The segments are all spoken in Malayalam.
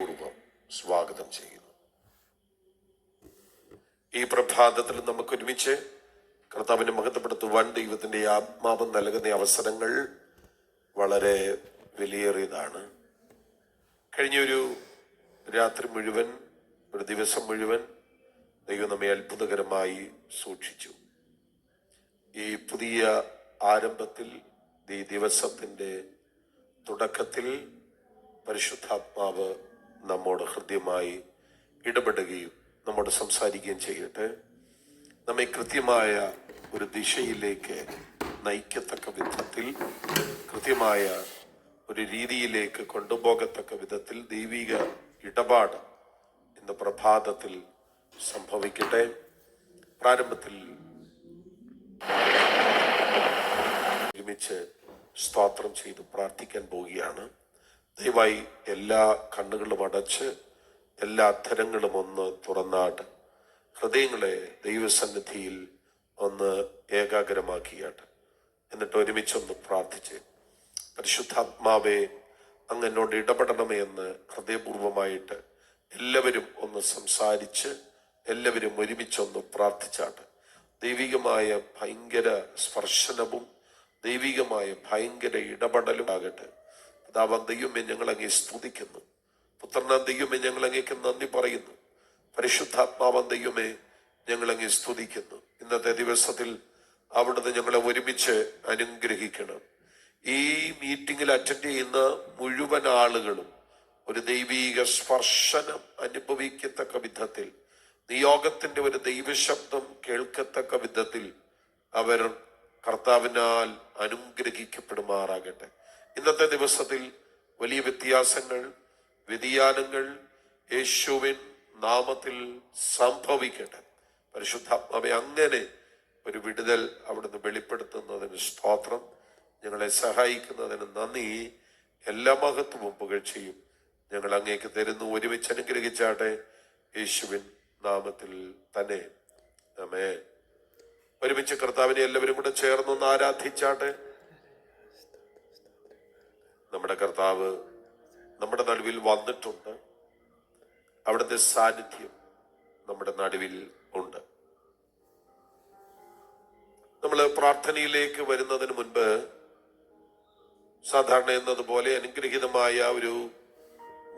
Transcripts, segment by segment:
പൂർവ്വം സ്വാഗതം ചെയ്യുന്നു. ഈ പ്രഭാതത്തിൽ നമുക്ക് ഒരുമിച്ച് കർത്താവിനെ മഹത്വപ്പെടുത്തുവാൻ ദൈവത്തിന്റെ ആത്മാവ് നൽകുന്ന അവസരങ്ങൾ വളരെ വിലയേറിയതാണ്. കഴിഞ്ഞൊരു രാത്രി മുഴുവൻ, ഒരു ദിവസം മുഴുവൻ ദൈവം നമ്മെ അത്ഭുതകരമായി സൂക്ഷിച്ചു. ഈ പുതിയ ആരംഭത്തിൽ, ഈ ദിവസത്തിന്റെ തുടക്കത്തിൽ പരിശുദ്ധാത്മാവ് നമ്മോട് ഹൃദ്യമായി ഇടപെടുകയും നമ്മോട് സംസാരിക്കുകയും ചെയ്യട്ടെ. നമ്മെ കൃത്യമായ ഒരു ദിശയിലേക്ക് നയിക്കത്തക്ക വിധത്തിൽ, കൃത്യമായ ഒരു രീതിയിലേക്ക് കൊണ്ടുപോകത്തക്ക വിധത്തിൽ ദൈവിക ഇടപാട് ഇന്ന് പ്രഭാതത്തിൽ സംഭവിക്കട്ടെ. പ്രാരംഭത്തിൽ ഒരുമിച്ച് സ്തോത്രം ചെയ്ത് പ്രാർത്ഥിക്കാൻ പോവുകയാണ്. ദയവായി എല്ലാ കണ്ണുകളും അടച്ച് എല്ലാ അധരങ്ങളും ഒന്ന് തുറന്നാട്ട് ഹൃദയങ്ങളെ ദൈവസന്നിധിയിൽ ഒന്ന് ഏകാഗ്രമാക്കിയാട്ട് എന്നിട്ട് ഒരുമിച്ചൊന്ന് പ്രാർത്ഥിച്ച്, പരിശുദ്ധാത്മാവെ അങ്ങ് എന്നോട് ഇടപെടണമേ എന്ന് ഹൃദയപൂർവമായിട്ട് എല്ലാവരും ഒന്ന് സംസാരിച്ച് എല്ലാവരും ഒരുമിച്ചൊന്ന് പ്രാർത്ഥിച്ചാട്ട് ദൈവികമായ ഭയങ്കര സ്പർശനവും ദൈവികമായ ഭയങ്കര ഇടപെടലും ആകട്ടെ. പിതാവാം ദൈവമേ, ഞങ്ങൾ അങ്ങേ സ്തുതിക്കുന്നു. പുത്രനാം ദൈവമേ, ഞങ്ങൾ അങ്ങേക്ക് നന്ദി പറയുന്നു. പരിശുദ്ധാത്മാവാം ദൈവമേ, ഞങ്ങൾ അങ്ങേ സ്തുതിക്കുന്നു. ഇന്നത്തെ ദിവസത്തിൽ അവിടുന്ന് ഞങ്ങളെ ഒരുമിച്ച് അനുഗ്രഹിക്കണം. ഈ മീറ്റിംഗിൽ അറ്റൻഡ് ചെയ്യുന്ന മുഴുവൻ ആളുകളും ഒരു ദൈവീക സ്പർശനം അനുഭവിക്കത്തക്ക വിധത്തിൽ, നിയോഗത്തിന്റെ ഒരു ദൈവശബ്ദം കേൾക്കത്തക്ക വിധത്തിൽ അവർ കർത്താവിനാൽ അനുഗ്രഹിക്കപ്പെടുമാറാകട്ടെ. ഇന്നത്തെ ദിവസത്തിൽ വലിയ വ്യത്യാസങ്ങൾ, വ്യതിയാനങ്ങൾ യേശുവിൻ നാമത്തിൽ സംഭവിക്കട്ടെ. പരിശുദ്ധാത്മാവെ, അങ്ങനെ ഒരു വിടുതൽ അവിടുന്ന് വെളിപ്പെടുത്തുന്നതിന് സ്തോത്രം. ഞങ്ങളെ സഹായിക്കുന്നതിന് നന്ദി. എല്ലാ മഹത്വവും പുകഴ്ചയും ഞങ്ങൾ അങ്ങേക്ക് തരുന്നു. ഒരുമിച്ച് അനുഗ്രഹിച്ചാട്ടെ, യേശുവിൻ നാമത്തിൽ തന്നെ. ആമേൻ. ഒരുമിച്ച് കർത്താവിനെ എല്ലാവരും കൂടെ ചേർന്നൊന്ന് ആരാധിച്ചാട്ടെ. നമ്മുടെ കർത്താവ് നമ്മുടെ നടുവിൽ വന്നിട്ടുണ്ട്. അവിടുത്തെ സാന്നിധ്യം നമ്മുടെ നടുവിൽ ഉണ്ട്. നമ്മൾ പ്രാർത്ഥനയിലേക്ക് വരുന്നതിന് മുൻപ് സാധാരണ എന്നതുപോലെ അനുഗ്രഹീതമായ ഒരു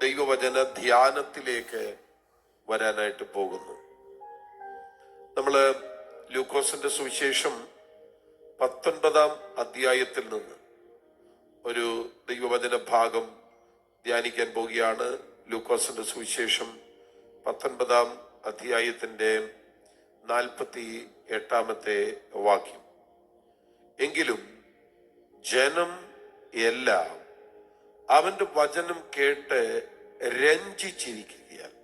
ദൈവവചന ധ്യാനത്തിലേക്ക് വരാനായിട്ട് പോകുന്നു. നമ്മള് ലൂക്കോസിന്റെ സുവിശേഷം 19-ാം അധ്യായത്തിൽ നിന്ന് ഒരു ദൈവവചന ഭാഗം ധ്യാനിക്കാൻ പോവുകയാണ്. ലൂക്കോസിന്റെ സുവിശേഷം 19-ാം അധ്യായത്തിന്റെ 48-ാമത്തെ വാക്യം. എങ്കിലും ജനം എല്ലാം അവന്റെ വചനം കേട്ട് രഞ്ജിച്ചിരിക്കുകയാൽ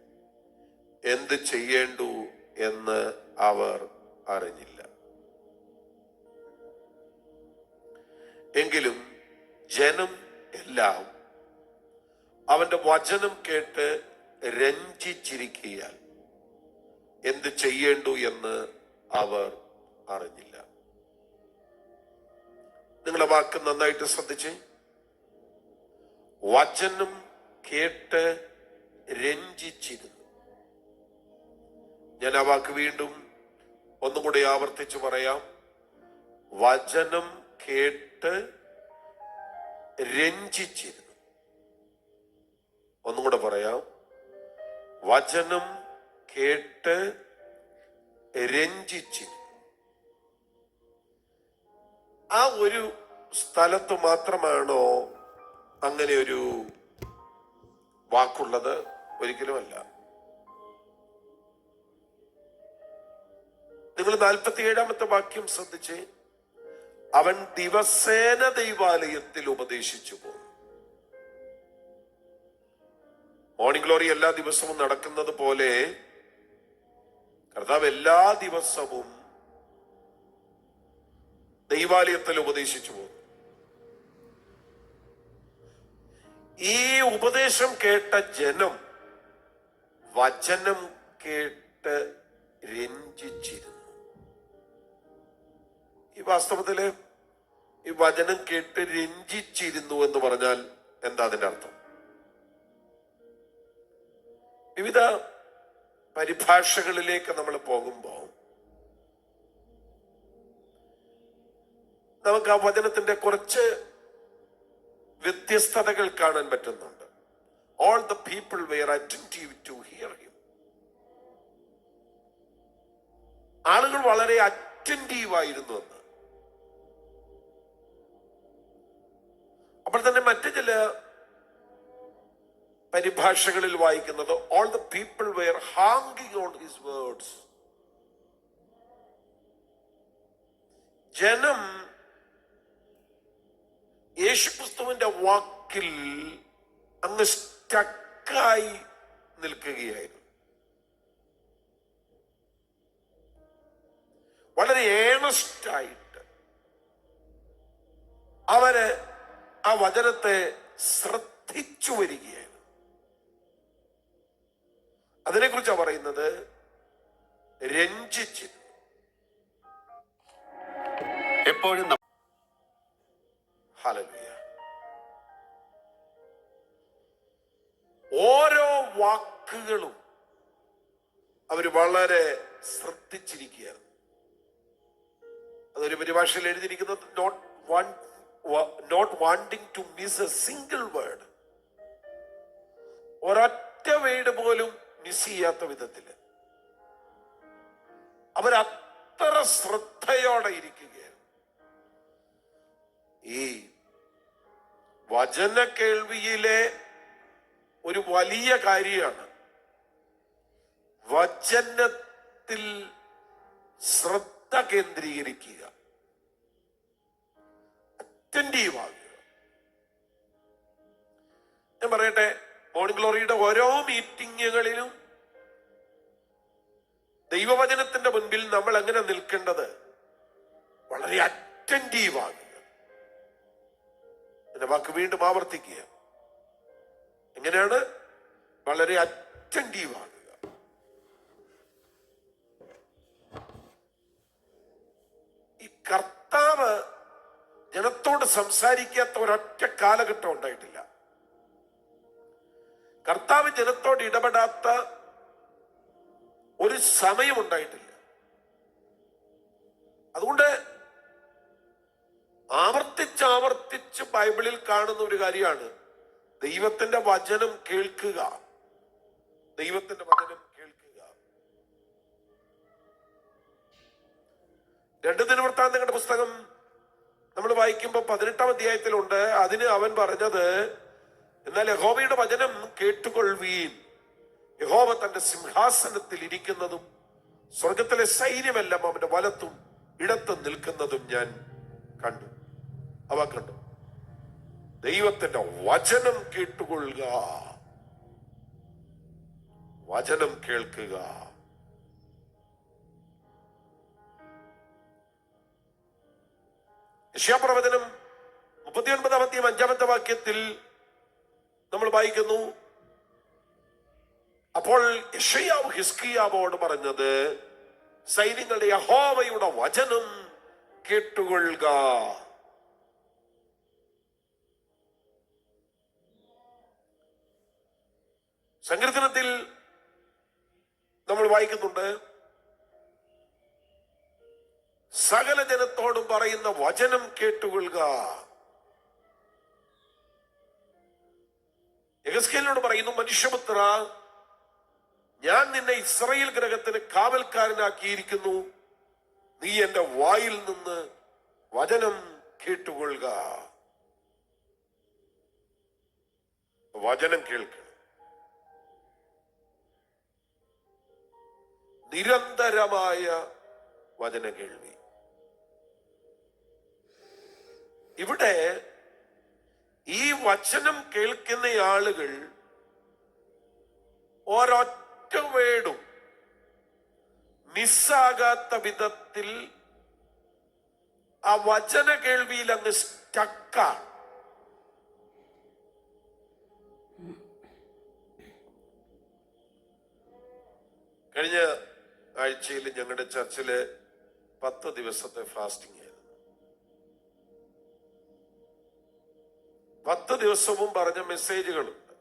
എന്ത് ചെയ്യേണ്ടു എന്ന് അവർ അറിഞ്ഞില്ല. എങ്കിലും ജനം എല്ലാം അവന്റെ വചനം കേട്ട് രഞ്ജിച്ചിരിക്കുകയാൽ എന്ത് ചെയ്യേണ്ടു എന്ന് അവർ അറിഞ്ഞില്ല. നിങ്ങളെ വാക്ക് നന്നായിട്ട് ശ്രദ്ധിച്ച്. വചനം കേട്ട് രഞ്ജിച്ചിരുന്നു. ഞാൻ ആ വാക്ക് വീണ്ടും ഒന്നും കൂടി ആവർത്തിച്ചു പറയാം. വചനം കേട്ട് രഞ്ജിച്ചിരുന്നു. ഒന്നും കൂടെ പറയാം. വചനം കേട്ട് രഞ്ജിച്ചിരുന്നു. ആ ഒരു സ്ഥലത്ത് മാത്രമാണോ അങ്ങനെ ഒരു വാക്കുള്ളത്? ഒരിക്കലുമല്ല. നിങ്ങൾ 47-ാമത്തെ വാക്യം ശ്രദ്ധിച്ച്. അവൻ ദിവസേന ദൈവാലയത്തിൽ ഉപദേശിച്ചു പോകും. മോർണിംഗ് ഗ്ലോറി എല്ലാ ദിവസവും നടക്കുന്നത് പോലെ കർത്താവ് എല്ലാ ദിവസവും ദൈവാലയത്തിൽ ഉപദേശിച്ചു പോകും. ഈ ഉപദേശം കേട്ട ജനം വചനം കേട്ട് രഞ്ജിച്ചിരുന്നു. ഈ വാസ്തവത്തില് ഈ വചനം കേട്ട് രഞ്ജിച്ചിരുന്നു എന്ന് പറഞ്ഞാൽ എന്താ അതിന്റെ അർത്ഥം? വിവിധ പരിഭാഷകളിലേക്ക് നമ്മൾ പോകുമ്പോൾ നമുക്ക് ആ വചനത്തിന്റെ കുറച്ച് വ്യത്യസ്തതകൾ കാണാൻ പറ്റുന്നുണ്ട്. All the people were attentive to hear him. ആളുകൾ വളരെ അറ്റന്റീവ് ആയിരുന്നു എന്ന്. അപ്പോൾ തന്നെ മറ്റു ചില പരിഭാഷകളിൽ വായിക്കുന്നത് all the people were hanging on his words. ജനം യേശുക്രിസ്തുവിന്റെ വാക്കിൽ അങ്ങ് സ്റ്റക്കായി നിൽക്കുകയായിരുന്നു. വളരെ ഏണസ്റ്റായിട്ട് അവര് ആ വചനത്തെ ശ്രദ്ധിച്ചു വരികയായിരുന്നു. അതിനെക്കുറിച്ചാണ് പറയുന്നത് രഞ്ജിച്ചിരുന്നു. എപ്പോഴും ഹല്ലേലൂയ. ഓരോ വാക്കുകളും അവര് വളരെ ശ്രദ്ധിച്ചിരിക്കുകയായിരുന്നു. അതൊരു പരിഭാഷയിൽ എഴുതിയിരിക്കുന്നത് not wanting to miss a single word. ഒരൊറ്റ വേർഡ് പോലും മിസ് ചെയ്യാത്ത വിധത്തില് അവരത്ര ശ്രദ്ധയോടെ ഇരിക്കുകയായിരുന്നു. ഈ വചന കേൾവിയിലെ ഒരു വലിയ കാര്യമാണ് വചനത്തിൽ ശ്രദ്ധ കേന്ദ്രീകരിക്കുക, അറ്റന്റീവ് ആകുക. ഞാൻ പറയട്ടെ, മോർണിംഗ് ഗ്ലോറിയുടെ ഓരോ മീറ്റിങ്ങുകളിലും ദൈവവചനത്തിന്റെ മുൻപിൽ നമ്മൾ എങ്ങനെ നിൽക്കേണ്ടത്? വളരെ അറ്റന്റീവ് ആകുക. എന്റെ വാക്ക് വീണ്ടും ആവർത്തിക്കുക. എങ്ങനെയാണ്? വളരെ അറ്റന്റീവ് ആകുക. ഈ കർത്താവ് ജനത്തോട് സംസാരിക്കാത്ത ഒരൊറ്റ കാലഘട്ടം ഉണ്ടായിട്ടില്ല. കർത്താവ് ജനത്തോട് ഇടപെടാത്ത ഒരു സമയം ഉണ്ടായിട്ടില്ല. അതുകൊണ്ട് ആവർത്തിച്ച് ബൈബിളിൽ കാണുന്ന ഒരു കാര്യമാണ് ദൈവത്തിന്റെ വചനം കേൾക്കുക. ദൈവത്തിന്റെ വചനം കേൾക്കുക. 2 ദിനവൃത്താന്തങ്ങളുടെ പുസ്തകം നമ്മൾ വായിക്കുമ്പോൾ 18-ാം അധ്യായത്തിലുണ്ട്. അതിന് അവൻ പറഞ്ഞത്, എന്നാൽ യഹോവയുടെ വചനം കേട്ടുകൊള്ളുവീൻ. യഹോവ തന്റെ സിംഹാസനത്തിൽ ഇരിക്കുന്നതും സ്വർഗത്തിലെ സൈന്യമെല്ലാം അവന്റെ വലത്തും ഇടത്തും നിൽക്കുന്നതും ഞാൻ കണ്ടു. അവ കണ്ടു. ദൈവത്തിന്റെ വചനം കേട്ടുകൊള്ളുക, വചനം കേൾക്കുക. യെശയ്യാപ്രവചനം 39-ാം അധ്യായം 5-ാമത്തെ വാക്യത്തിൽ നമ്മൾ വായിക്കുന്നു, അപ്പോൾ യെശയ്യാവ് ഹിസ്കിയാവോട് പറഞ്ഞത്, സൈന്യങ്ങളുടെ യഹോവയുടെ വചനം കേട്ടുകൊള്ളുക. സങ്കീർത്തനത്തിൽ നമ്മൾ വായിക്കുന്നുണ്ട്, സകല ജനത്തോടും പറയുന്ന വചനം കേട്ടുകൊള്ളുക. യെഹെസ്കേലിനോട് പറയുന്നു, മനുഷ്യപുത്ര, ഞാൻ നിന്നെ ഇസ്രായേൽ ഗൃഹത്തിന് കാവൽക്കാരനാക്കിയിരിക്കുന്നു. നീ എന്റെ വായിൽ നിന്ന് വചനം കേട്ടുകൊള്ളുക. വചനം കേൾക്കണം. നിരന്തരമായ വചന കേൾവി. ഇവിടെ ഈ വചനം കേൾക്കുന്ന ആളുകൾ ഒരൊറ്റ വേടും മിസ്സാകാത്ത വിധത്തിൽ ആ വചന കേൾവിയിൽ അങ്ങ് സ്റ്റക്കാണ്. കഴിഞ്ഞ ആഴ്ചയിൽ ഞങ്ങളുടെ ചർച്ചില് 10 ദിവസത്തെ ഫാസ്റ്റിംഗ് ആയിരുന്നു. 10 ദിവസവും പറഞ്ഞ മെസ്സേജുകളുണ്ട്.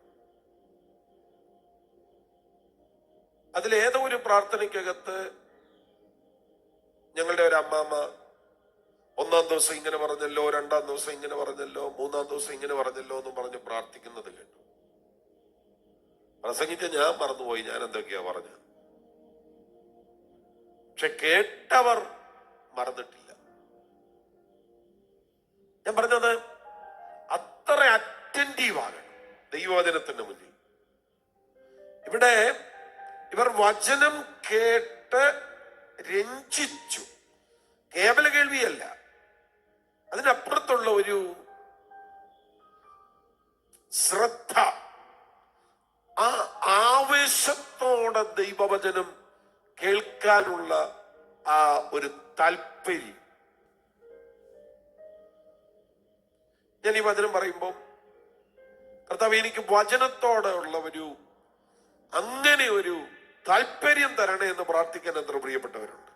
അതിലേതോ ഒരു പ്രാർത്ഥനയ്ക്കകത്ത് ഞങ്ങളുടെ ഒരു അമ്മാമ്മ ഒന്നാം ദിവസം ഇങ്ങനെ പറഞ്ഞല്ലോ, രണ്ടാം ദിവസം ഇങ്ങനെ പറഞ്ഞല്ലോ, മൂന്നാം ദിവസം ഇങ്ങനെ പറഞ്ഞല്ലോ എന്ന് പറഞ്ഞ് പ്രാർത്ഥിക്കുന്നത് കേട്ടു. പ്രസംഗിച്ച ഞാൻ മറന്നുപോയി ഞാൻ എന്തൊക്കെയാ പറഞ്ഞ, പക്ഷെ കേട്ടവർ മറന്നിട്ടില്ല. ഞാൻ പറഞ്ഞത് അത്ര അറ്റൻറ്റീവ് ആകണം ദൈവവചനത്തിന് മുന്നിൽ. ഇവിടെ ഇവർ വചനം കേട്ട് രഞ്ജിച്ചു. കേവല കേൾവിയല്ല, അതിനപ്പുറത്തുള്ള ഒരു ശ്രദ്ധ, ആ ആവേശത്തോടെ ദൈവവചനം കേൾക്കാനുള്ള ആ ഒരു താല്പര്യം. ഞാൻ ഈ വചനം പറയുമ്പോൾ കർത്താവ് എനിക്ക് വചനത്തോടെ ഉള്ള അങ്ങനെ ഒരു താല്പര്യം തരണേ എന്ന് പ്രാർത്ഥിക്കാൻ എത്ര പ്രിയപ്പെട്ടവരുണ്ട്.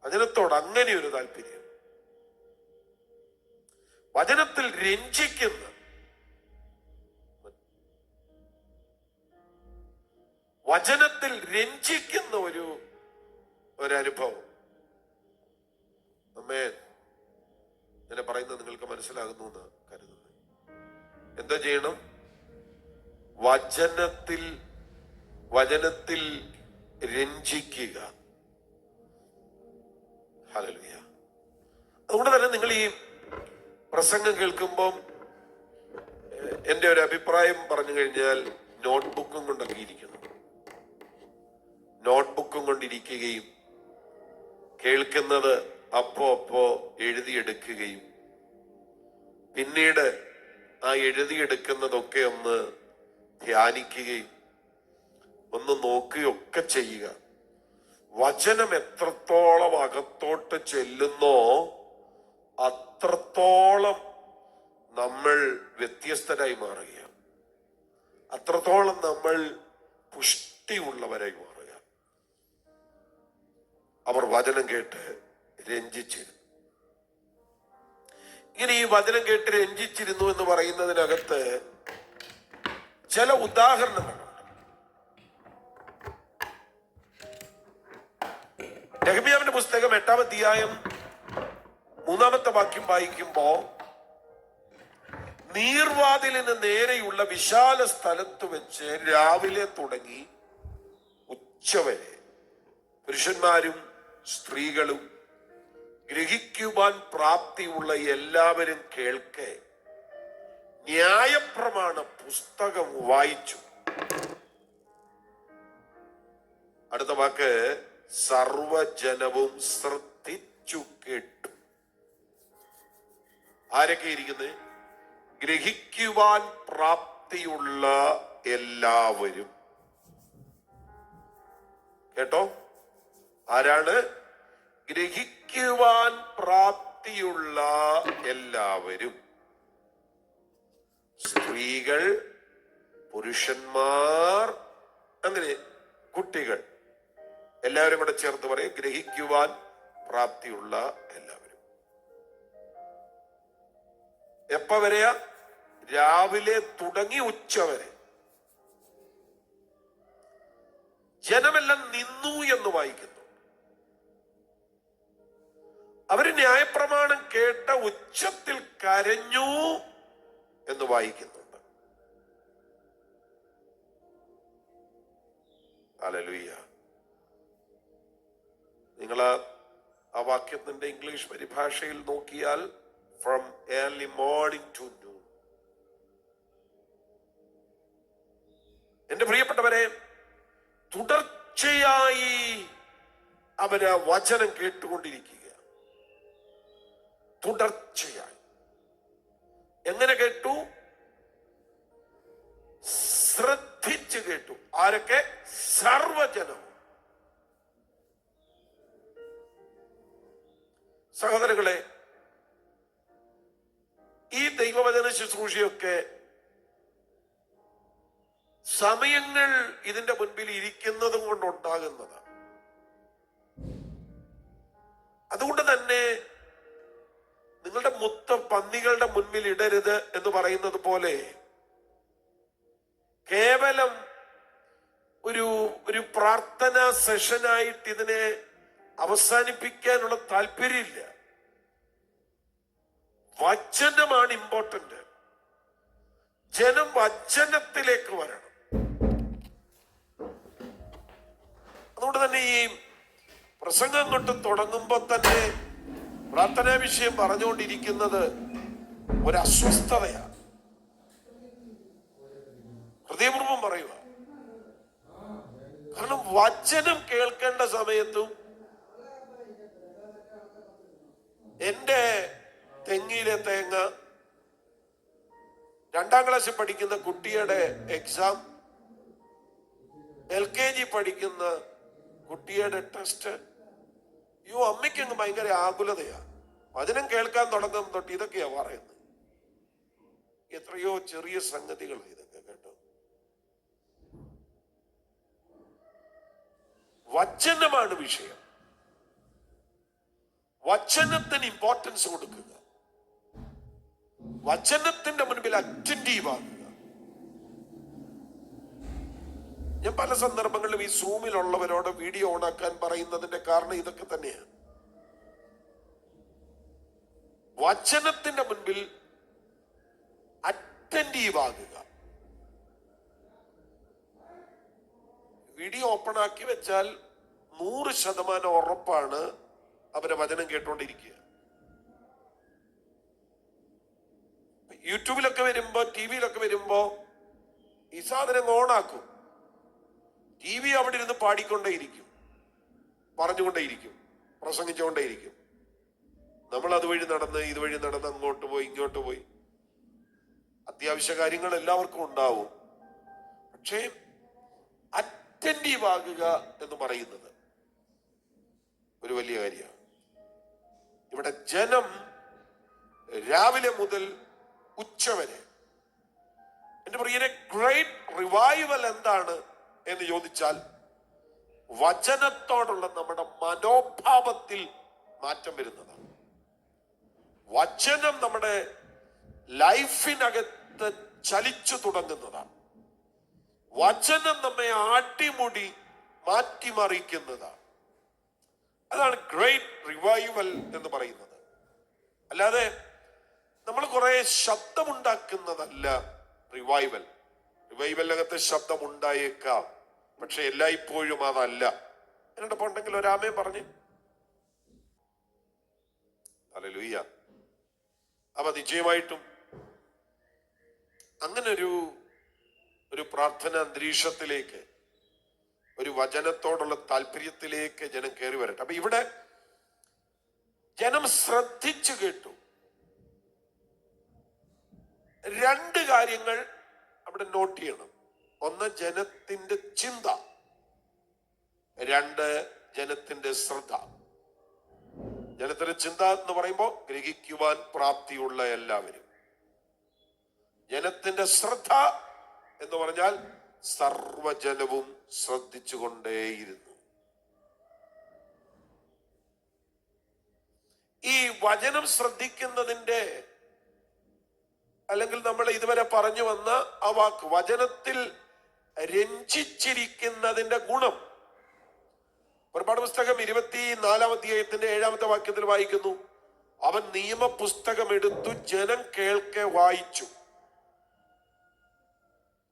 വചനത്തോട് അങ്ങനെ ഒരു താല്പര്യം, വചനത്തിൽ രഞ്ജിക്കുന്ന, വചനത്തിൽ രഞ്ജിക്കുന്ന ഒരു അനുഭവം. അമ്മേ, ഞാൻ പറയുന്നത് നിങ്ങൾക്ക് മനസ്സിലാകുന്നു എന്ന് കരുതുന്നു. എന്താ ചെയ്യണം? വചനത്തിൽ രഞ്ജിക്കുക. ഹല്ലേലൂയ. അതുകൊണ്ട് തന്നെ നിങ്ങൾ ഈ പ്രസംഗം കേൾക്കുമ്പം എൻ്റെ ഒരു അഭിപ്രായം പറഞ്ഞു കഴിഞ്ഞാൽ നോട്ട്ബുക്കും കൊണ്ടൊക്കെ ഇരിക്കണം. നോട്ട്ബുക്കും കൊണ്ടിരിക്കുകയും കേൾക്കുന്നത് അപ്പോ എഴുതിയെടുക്കുകയും പിന്നീട് ആ എഴുതിയെടുക്കുന്നതൊക്കെ ഒന്ന് ധ്യാനിക്കുകയും ഒന്ന് നോക്കുകയൊക്കെ ചെയ്യുക. വചനം എത്രത്തോളം അകത്തോട്ട് ചെല്ലുന്നോ അത്രത്തോളം നമ്മൾ വ്യത്യസ്തരായി മാറുക, അത്രത്തോളം നമ്മൾ പുഷ്ടിയുള്ളവരായി മാറുക. അവർ വചനം കേട്ട് രഞ്ജിച്ചിരുന്നു. ഇങ്ങനെ ഈ വചനം കേട്ട് രഞ്ജിച്ചിരുന്നു എന്ന് പറയുന്നതിനകത്ത് ചില ഉദാഹരണങ്ങളുണ്ട്. നെഹെമ്യാവിന്റെ പുസ്തകം 8-ാം അധ്യായം 3-ാമത്തെ വാക്യം വായിക്കുമ്പോ, നീർവാതിലിന് നേരെയുള്ള വിശാല സ്ഥലത്ത് വെച്ച് രാവിലെ തുടങ്ങി ഉച്ചവരെ പുരുഷന്മാരും സ്ത്രീകളും ഗ്രഹിക്കുവാൻ പ്രാപ്തിയുള്ള എല്ലാവരും കേൾക്കെ ന്യായപ്രമാണ പുസ്തകം വായിച്ചു. അടുത്ത വാക്ക്, സർവജനവും ശ്രദ്ധിച്ചു കേട്ടു. ആരൊക്കെ ഇരിക്കുന്നത്? ഗ്രഹിക്കുവാൻ പ്രാപ്തിയുള്ള എല്ലാവരും. കേട്ടോ? ആരാണ്? ഗ്രഹിക്കുവാൻ പ്രാപ്തിയുള്ള എല്ലാവരും. സ്ത്രീകൾ, പുരുഷന്മാർ, അങ്ങനെ കുട്ടികൾ, എല്ലാവരും കൂടെ ചേർത്ത് പറയും ഗ്രഹിക്കുവാൻ പ്രാപ്തിയുള്ള എല്ലാവരും. എപ്പ വരെയാ? രാവിലെ തുടങ്ങി ഉച്ചവരെ. ജനമെല്ലാം നിന്നു എന്ന് വായിക്കുന്നു. അവര് ന്യായപ്രമാണം കേട്ട ഉച്ചത്തിൽ കരഞ്ഞു എന്ന് വായിക്കുന്നുണ്ട്. ഹല്ലേലൂയ. നിങ്ങൾ ആ വാക്യത്തിന്റെ ഇംഗ്ലീഷ് പരിഭാഷയിൽ നോക്കിയാൽ from early morning to noon. എന്റെ പ്രിയപ്പെട്ടവരെ, തുടർച്ചയായി അവര് വചനം കേട്ടുകൊണ്ടിരിക്കുക. തുടർച്ചയായി. എങ്ങനെ കേട്ടു? ശ്രദ്ധിച്ചു കേട്ടു. ആരൊക്കെ? സർവജനം. സഹോദരങ്ങളെ, ഈ ദൈവവചന ശുശ്രൂഷയൊക്കെ സമയങ്ങൾ ഇതിന്റെ മുൻപിൽ ഇരിക്കുന്നതും കൊണ്ടുണ്ടാകുന്നതാണ്. അതുകൊണ്ട് തന്നെ നിങ്ങളുടെ മുത്ത പന്നികളുടെ മുൻപിൽ ഇടരുത് എന്ന് പറയുന്നത് പോലെ കേവലം ഒരു പ്രാർത്ഥന സെഷനായിട്ട് ഇതിനെ അവസാനിപ്പിക്കാനുള്ള താല്പര്യമില്ല. വചനമാണ് ഇമ്പോർട്ടന്റ്. ജനം വചനത്തിലേക്ക് വരണം. അതുകൊണ്ട് തന്നെ ഈ പ്രസംഗം കൊണ്ട് തുടങ്ങുമ്പോൾ തന്നെ പ്രാർത്ഥനാ വിഷയം പറഞ്ഞുകൊണ്ടിരിക്കുന്നത് ഒരു അസ്വസ്ഥതയാണ്. ഹൃദയപൂർവ്വം പറയുക. കാരണം വചനം കേൾക്കേണ്ട സമയത്തും എന്റെ തെങ്ങിലെ തേങ്ങ, 2ാം ക്ലാസ്സിൽ പഠിക്കുന്ന കുട്ടിയുടെ എക്സാം, LKG പഠിക്കുന്ന കുട്ടിയുടെ ടെസ്റ്റ്, അമ്മയ്ക്ക് അങ്ങ് ഭയങ്കര ആകുലതയാ. വചനം കേൾക്കാൻ തുടങ്ങും തൊട്ട് ഇതൊക്കെയാ പറയുന്നത്. എത്രയോ ചെറിയ സംഗതികൾ ഇതൊക്കെ കേട്ടോ. വചനമാണ് വിഷയം. വചനത്തിന് ഇമ്പോർട്ടൻസ് കൊടുക്കുക. വചനത്തിന്റെ മുൻപിൽ അറ്റന്റീവ് ആകുക. ഞാൻ പല സന്ദർഭങ്ങളിലും ഈ സൂമിലുള്ളവരോട് വീഡിയോ ഓണാക്കാൻ പറയുന്നതിന്റെ കാരണം ഇതൊക്കെ തന്നെയാണ്. വചനത്തിന്റെ മുൻപിൽ അറ്റന്റീവ് ആകുക. വീഡിയോ ഓപ്പൺ ആക്കി വെച്ചാൽ 100% ഉറപ്പാണ് അവരെ വചനം കേട്ടോണ്ടിരിക്കുക. യൂട്യൂബിലൊക്കെ വരുമ്പോ, ടിവിയിലൊക്കെ വരുമ്പോ ഈ സാധനം ഓണാക്കും. TV അവിടെ ഇരുന്ന് പാടിക്കൊണ്ടേയിരിക്കും, പറഞ്ഞുകൊണ്ടേയിരിക്കും, പ്രസംഗിച്ചുകൊണ്ടേയിരിക്കും. നമ്മൾ അതുവഴി നടന്ന് ഇതുവഴി നടന്ന് അങ്ങോട്ട് പോയി ഇങ്ങോട്ട് പോയി. അത്യാവശ്യ കാര്യങ്ങൾ എല്ലാവർക്കും ഉണ്ടാവും. പക്ഷേ അറ്റന്റീവ് ആകുക എന്ന് പറയുന്നത് ഒരു വലിയ കാര്യമാണ്. ഇവിടെ ജനം രാവിലെ മുതൽ ഉച്ചവരെ, എന്റെ പ്രിയരെ, ഗ്രേറ്റ് റിവൈവൽ എന്താണ് എന്ന് ചോദിച്ചാൽ വചനത്തോടുള്ള നമ്മുടെ മനോഭാവത്തിൽ മാറ്റം വരുന്നതാണ്. വചനം നമ്മുടെ ലൈഫിനകത്ത് ചലിച്ചു തുടങ്ങുന്നതാണ്. വചനം നമ്മെ ആട്ടിമുടി മാറ്റിമറിക്കുന്നതാണ്. അതാണ് ഗ്രേറ്റ് റിവൈവൽ എന്ന് പറയുന്നത്. അല്ലാതെ നമ്മൾ കുറെ ശബ്ദമുണ്ടാക്കുന്നതല്ല റിവൈവൽ. റിവൈവലിനകത്ത് ശബ്ദം ഉണ്ടായേക്കാം, പക്ഷെ എല്ലായ്പ്പോഴും അതല്ല. എന്നോടൊപ്പം ഉണ്ടെങ്കിൽ ഒരാമേ പറഞ്ഞ്. ഹല്ലേലൂയ. അപ്പൊ നിശ്ചയമായിട്ടും അങ്ങനെ ഒരു പ്രാർത്ഥന അന്തരീക്ഷത്തിലേക്ക്, ഒരു വചനത്തോടുള്ള താല്പര്യത്തിലേക്ക് ജനം കയറി വരട്ടെ. അപ്പൊ ഇവിടെ ജനം ശ്രദ്ധിച്ചു കേട്ടു. 2 കാര്യങ്ങൾ അവിടെ നോട്ട് ചെയ്യണം. 1, ജനത്തിന്റെ ചിന്ത. 2, ജനത്തിന്റെ ശ്രദ്ധ. ജനത്തിന്റെ ചിന്ത എന്ന് പറയുമ്പോൾ ഗ്രഹിക്കുവാൻ പ്രാപ്തിയുള്ള എല്ലാവരും. ജനത്തിന്റെ ശ്രദ്ധ എന്ന് പറഞ്ഞാൽ സർവജനവും ശ്രദ്ധിച്ചുകൊണ്ടേയിരുന്നു. ഈ വചനം ശ്രദ്ധിക്കുന്നതിന്റെ, അല്ലെങ്കിൽ നമ്മൾ ഇതുവരെ പറഞ്ഞു വന്ന ആ വാക്ക്, വചനത്തിൽ രഞ്ജിച്ചിരിക്കുന്നതിന്റെ ഗുണം, പുറപ്പാട് പുസ്തകം 24-ാം അധ്യായത്തിന്റെ 7-ാമത്തെ വാക്യത്തിൽ വായിക്കുന്നു, അവൻ നിയമപുസ്തകം എടുത്തു ജനം കേൾക്കെ വായിച്ചു.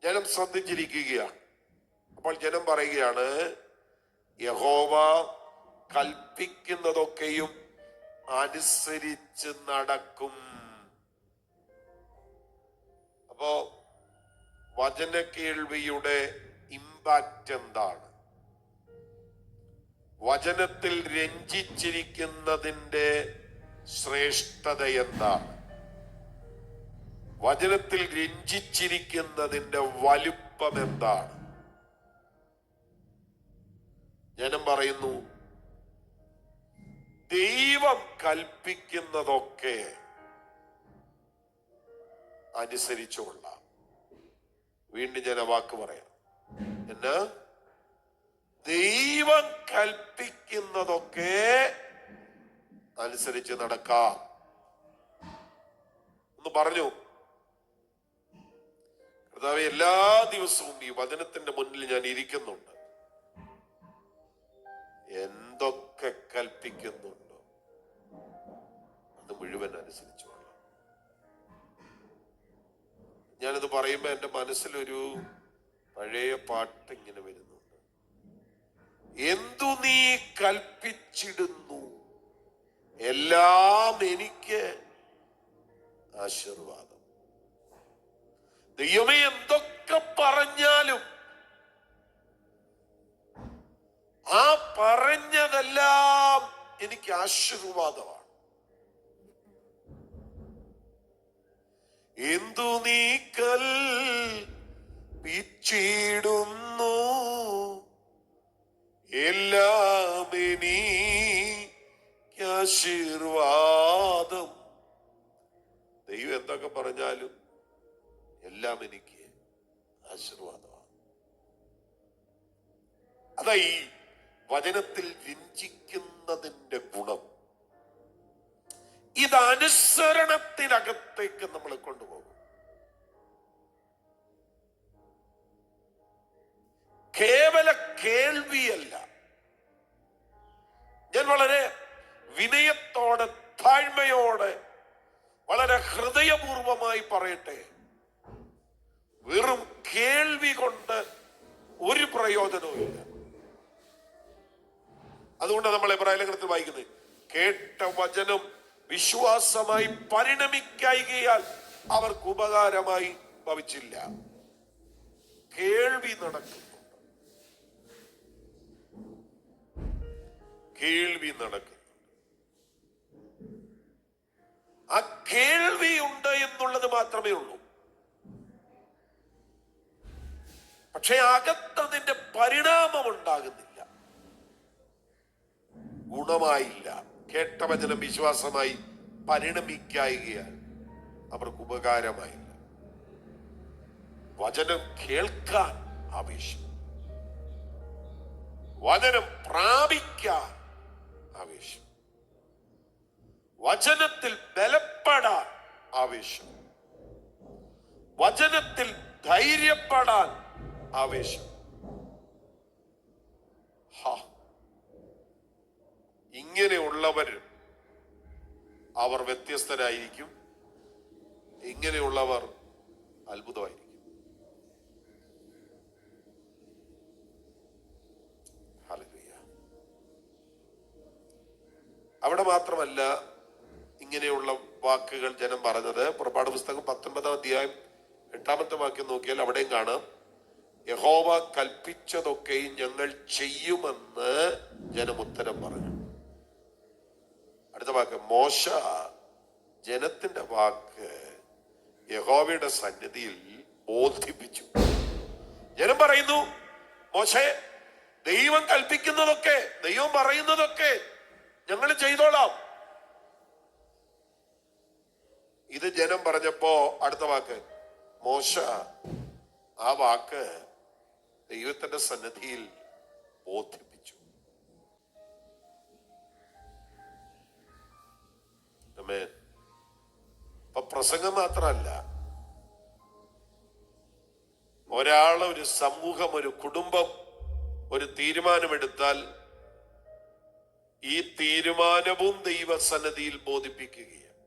ജനം ശ്രദ്ധിച്ചിരിക്കുകയാണ്. അപ്പോൾ ജനം പറയുകയാണ്, യഹോവ കൽപ്പിക്കുന്നതൊക്കെയും അനുസരിച്ച് നടക്കും. അപ്പോ വചന കേൾവിയുടെ ഇമ്പാക്റ്റ് എന്താണ്? വചനത്തിൽ രഞ്ജിച്ചിരിക്കുന്നതിന്റെ ശ്രേഷ്ഠത എന്താണ്? വചനത്തിൽ രഞ്ജിച്ചിരിക്കുന്നതിന്റെ വലുപ്പം എന്താണ്? ജനം പറയുന്നു, ദൈവം കൽപ്പിക്കുന്നതൊക്കെ അനുസരിച്ചുകൊള്ളാം. വീണ്ടും ഞാൻ വാക്ക് പറയാം. എന്നാ? ദൈവം കൽപ്പിക്കുന്നതൊക്കെ അനുസരിച്ച് നടക്കാം എന്ന് പറഞ്ഞു. കർത്താവേ, എല്ലാ ദിവസവും ഈ വചനത്തിന്റെ മുന്നിൽ ഞാൻ ഇരിക്കുന്നുണ്ട്. എന്തൊക്കെ കൽപ്പിക്കുന്നുണ്ടോ അത് മുഴുവൻ അനുസരിച്ചോളാം. ഞാനിത് പറയുമ്പോ എന്റെ മനസ്സിലൊരു പഴയ പാട്ട് ഇങ്ങനെ വരുന്നുണ്ട്. എന്തു നീ കൽപ്പിച്ചിടുന്നു എല്ലാം എനിക്ക് ആശീർവാദം. ദൈവമേ എന്തൊക്കെ പറഞ്ഞാലും ആ പറഞ്ഞതെല്ലാം എനിക്ക് ആശീർവാദമാണ്. എന്തു നീ കൽപ്പിച്ചിടുന്നു എല്ലാം എനിക്ക് ആശീർവാദം. ദൈവം എന്തൊക്കെ പറഞ്ഞാലും എല്ലാം എനിക്ക് ആശീർവാദമാണ്. അതാ ഈ വചനത്തിൽ രഞ്ജിക്കുന്നതിന്റെ ഗുണം. ഇത് അനുസരണത്തിനകത്തേക്ക് നമ്മൾ കൊണ്ടുപോകും. കേവല കേൾവിയല്ല. ഞാൻ വളരെ വിനയത്തോടെ താഴ്മയോടെ വളരെ ഹൃദയപൂർവമായി പറയട്ടെ, വെറും കേൾവി കൊണ്ട് ഒരു പ്രയോജനവും ഇല്ല. അതുകൊണ്ട് നമ്മൾ എബ്രായ ലേഖനത്തിൽ വായിക്കുന്നത്, കേട്ട വചനം വിശ്വാസമായി പരിണമിക്കായികയാൽ അവർക്ക് ഉപകാരമായി ഭവിച്ചില്ല. കേൾവി നടക്കുന്നുണ്ട്. കേൾവി നടക്കുന്നുണ്ട്. ആ കേൾവി ഉണ്ട് എന്നുള്ളത് മാത്രമേ ഉള്ളൂ. പക്ഷെ അകത്തതിന്റെ പരിണാമം ഉണ്ടാകുന്നില്ല, ഗുണമായില്ല. കേട്ട വചനം വിശ്വാസമായി പരിണമിക്കായികയാൽ അവർക്ക് ഉപകാരമായില്ല. വചനം കേൾക്കാൻ ആവേശം, വചനം പ്രാപിക്കാൻ ആവേശം, വചനത്തിൽ ബലപ്പെടാൻ ആവേശം, വചനത്തിൽ ധൈര്യപ്പെടാൻ ആവേശം. ഇങ്ങനെയുള്ളവർ അവർ വ്യത്യസ്തരായിരിക്കും. ഇങ്ങനെയുള്ളവർ അത്ഭുതമായിരിക്കും. ഹല്ലേലൂയ. അവിടെ മാത്രമല്ല ഇങ്ങനെയുള്ള വാക്കുകൾ ജനം പറഞ്ഞത്. പുറപ്പാട് പുസ്തകം 19-ാം അധ്യായം 8-ാമത്തെ വാക്യം നോക്കിയാൽ അവിടെയും കാണാം, യഹോവ കൽപ്പിച്ചതൊക്കെയും ഞങ്ങൾ ചെയ്യുമെന്ന് ജനം ഉത്തരം പറഞ്ഞു. അടുത്ത വാക്ക്, മോശ ജനത്തിന്റെ വാക്ക് യഹോവയുടെ സന്നിധിയിൽ ബോധിപ്പിച്ചു. ജനം പറയുന്നു, മോശേ, ദൈവം കൽപ്പിക്കുന്നതൊക്കെ, ദൈവം പറയുന്നതൊക്കെ ഞങ്ങൾ ചെയ്തോളാം. ഇത് ജനം പറഞ്ഞപ്പോ അടുത്ത വാക്ക്, മോശ ആ വാക്ക് ദൈവത്തിന്റെ സന്നിധിയിൽ ബോധിപ്പിച്ചു. അപ്പൊ പ്രസംഗം മാത്രമല്ല, ഒരാൾ, ഒരു സമൂഹം, ഒരു കുടുംബം ഒരു തീരുമാനമെടുത്താൽ ഈ തീരുമാനവും ദൈവസന്നിധിയിൽ ബോധിപ്പിക്കുകയാണ്.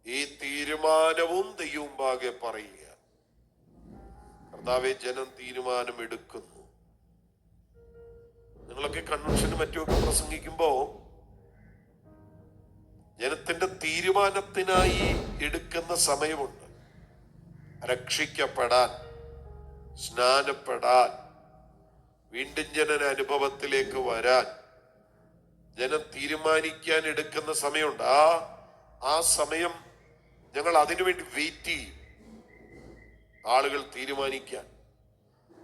ഈ തീരുമാനവും ദൈവമുമ്പാകെ പറയുക, കർത്താവേ, ജനം തീരുമാനമെടുക്കുന്നു. നിങ്ങളൊക്കെ കൺവെൻഷനും മറ്റുമൊക്കെ പ്രസംഗിക്കുമ്പോ ജനത്തിന്റെ തീരുമാനത്തിനായി എടുക്കുന്ന സമയമുണ്ട്. രക്ഷിക്കപ്പെടാൻ, സ്നാനപ്പെടാൻ, വീണ്ടും ജനന അനുഭവത്തിലേക്ക് വരാൻ ജനം തീരുമാനിക്കാൻ എടുക്കുന്ന സമയമുണ്ട്. ആ സമയം ഞങ്ങൾ അതിനുവേണ്ടി വെയിറ്റ് ചെയ്യും, ആളുകൾ തീരുമാനിക്കാൻ.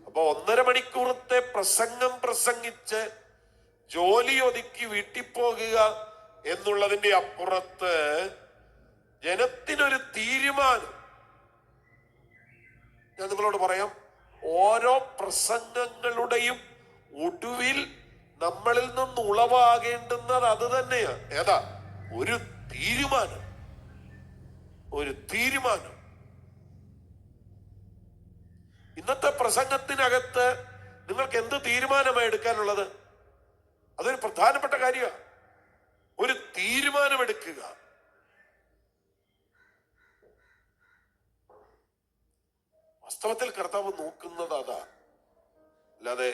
അപ്പൊ 1.5 മണിക്കൂറത്തെ പ്രസംഗം പ്രസംഗിച്ച് ജോലി ഒതുക്കി വീട്ടിൽ പോകുക എന്നുള്ളതിന്റെ അപ്പുറത്ത് ജനത്തിനൊരു തീരുമാനം. ഞാൻ നിങ്ങളോട് പറയാം, ഓരോ പ്രസംഗങ്ങളുടെയും ഒടുവിൽ നമ്മളിൽ നിന്ന് ഉളവാകേണ്ടുന്നത് അത് തന്നെയാണ്. ഏതാ? ഒരു തീരുമാനം. ഒരു തീരുമാനം. ഇന്നത്തെ പ്രസംഗത്തിനകത്ത് നിങ്ങൾക്ക് എന്ത് തീരുമാനമാണ് എടുക്കാനുള്ളത്? അതൊരു പ്രധാനപ്പെട്ട കാര്യമാണ്. ഒരു തീരുമാനമെടുക്കുക. വാസ്തവത്തിൽ കർത്താവ് നോക്കുന്നത് അതാ. അല്ലാതെ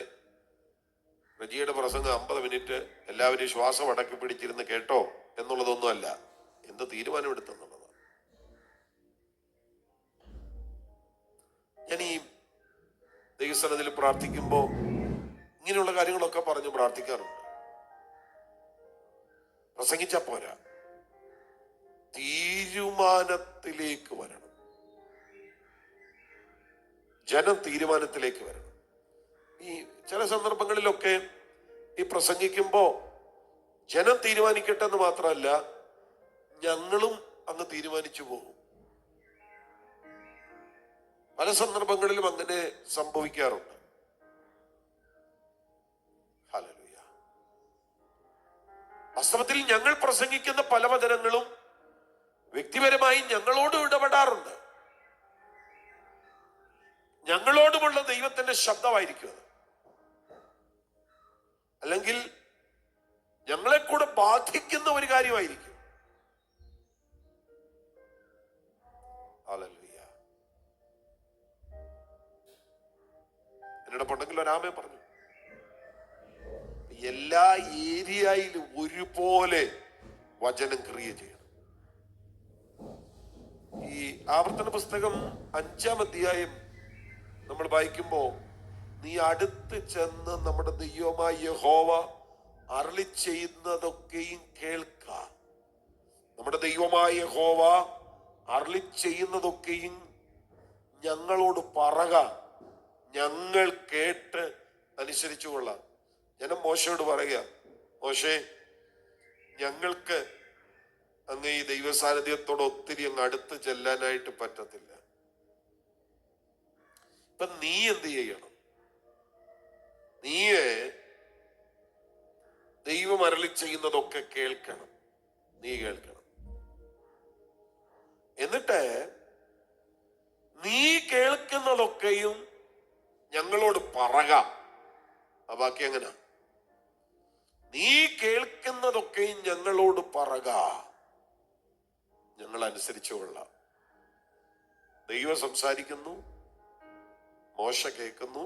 റജിയുടെ പ്രസംഗം 50 മിനിറ്റ് എല്ലാവരും ശ്വാസം അടക്കി പിടിച്ചിരുന്ന് കേട്ടോ എന്നുള്ളതൊന്നും അല്ല. എന്ത് തീരുമാനമെടുത്തെന്നുള്ളതാണ്. ഞാൻ ഈ ദൈവസന്നിധിയിൽ പ്രാർത്ഥിക്കുമ്പോൾ ഇങ്ങനെയുള്ള കാര്യങ്ങളൊക്കെ പറഞ്ഞ് പ്രാർത്ഥിക്കാറുണ്ട്. പ്രസംഗിച്ച പോരാ, തീരുമാനത്തിലേക്ക് വരണം. ജനം തീരുമാനത്തിലേക്ക് വരണം. ഈ ചില സന്ദർഭങ്ങളിലൊക്കെ ഈ പ്രസംഗിക്കുമ്പോ ജനം തീരുമാനിക്കട്ടെ എന്ന് മാത്രമല്ല, ഞങ്ങളും അങ്ങ് തീരുമാനിച്ചു പോകും. പല സന്ദർഭങ്ങളിലും അങ്ങനെ സംഭവിക്കാറുണ്ട്. ഹല്ലേലൂയ. വാസ്തവത്തിൽ ഞങ്ങൾ പ്രസംഗിക്കുന്ന പല വചനങ്ങളും വ്യക്തിപരമായി ഞങ്ങളോട് ഇടപെടാറുണ്ട്. ഞങ്ങളോടുമുള്ള ദൈവത്തിന്റെ ശബ്ദമായിരിക്കും അത്. അല്ലെങ്കിൽ ഞങ്ങളെ കൂടെ ബാധിക്കുന്ന ഒരു കാര്യമായിരിക്കും. ഹല്ലേലൂയ. എന്നോടൊപ്പമുണ്ടെങ്കിൽ ഒരാമേ പറഞ്ഞു. എല്ലാ ഏരിയയിലും ഒരുപോലെ വചനം ക്രിയ ചെയ്യണം. ഈ ആവർത്തന പുസ്തകം 5-ാം അധ്യായം നമ്മൾ വായിക്കുമ്പോ, നീ അടുത്ത് ചെന്ന് നമ്മുടെ ദൈവമായ യഹോവ അരുളി ചെയ്യുന്നതൊക്കെയും കേൾക്ക. നമ്മുടെ ദൈവമായ യഹോവ അരുളി ചെയ്യുന്നതൊക്കെയും ഞങ്ങളോട് പറക, ഞങ്ങൾ കേട്ട് അനുസരിച്ചു കൊള്ളാം. ജനം മോശയോട് പറയുക, മോശേ, ഞങ്ങൾക്ക് അങ്ങ് ഈ ദൈവസാന്നിധ്യത്തോട് ഒത്തിരി അങ്ങ് അടുത്ത് ചെല്ലാനായിട്ട് പറ്റത്തില്ല. ഇപ്പൊ നീ എന്ത് ചെയ്യണം? നീയെ ദൈവം അരുളി ചെയ്യുന്നതൊക്കെ കേൾക്കണം. നീ കേൾക്കണം. എന്നിട്ട് നീ കേൾക്കുന്നതൊക്കെയും ഞങ്ങളോട് പറക. ആ ബാക്കി എങ്ങനെ? നീ കേൾക്കുന്നതൊക്കെയും ഞങ്ങളോട് പറക, ഞങ്ങൾ അനുസരിച്ചു കൊള്ളാം. ദൈവം സംസാരിക്കുന്നു, മോശ കേൾക്കുന്നു.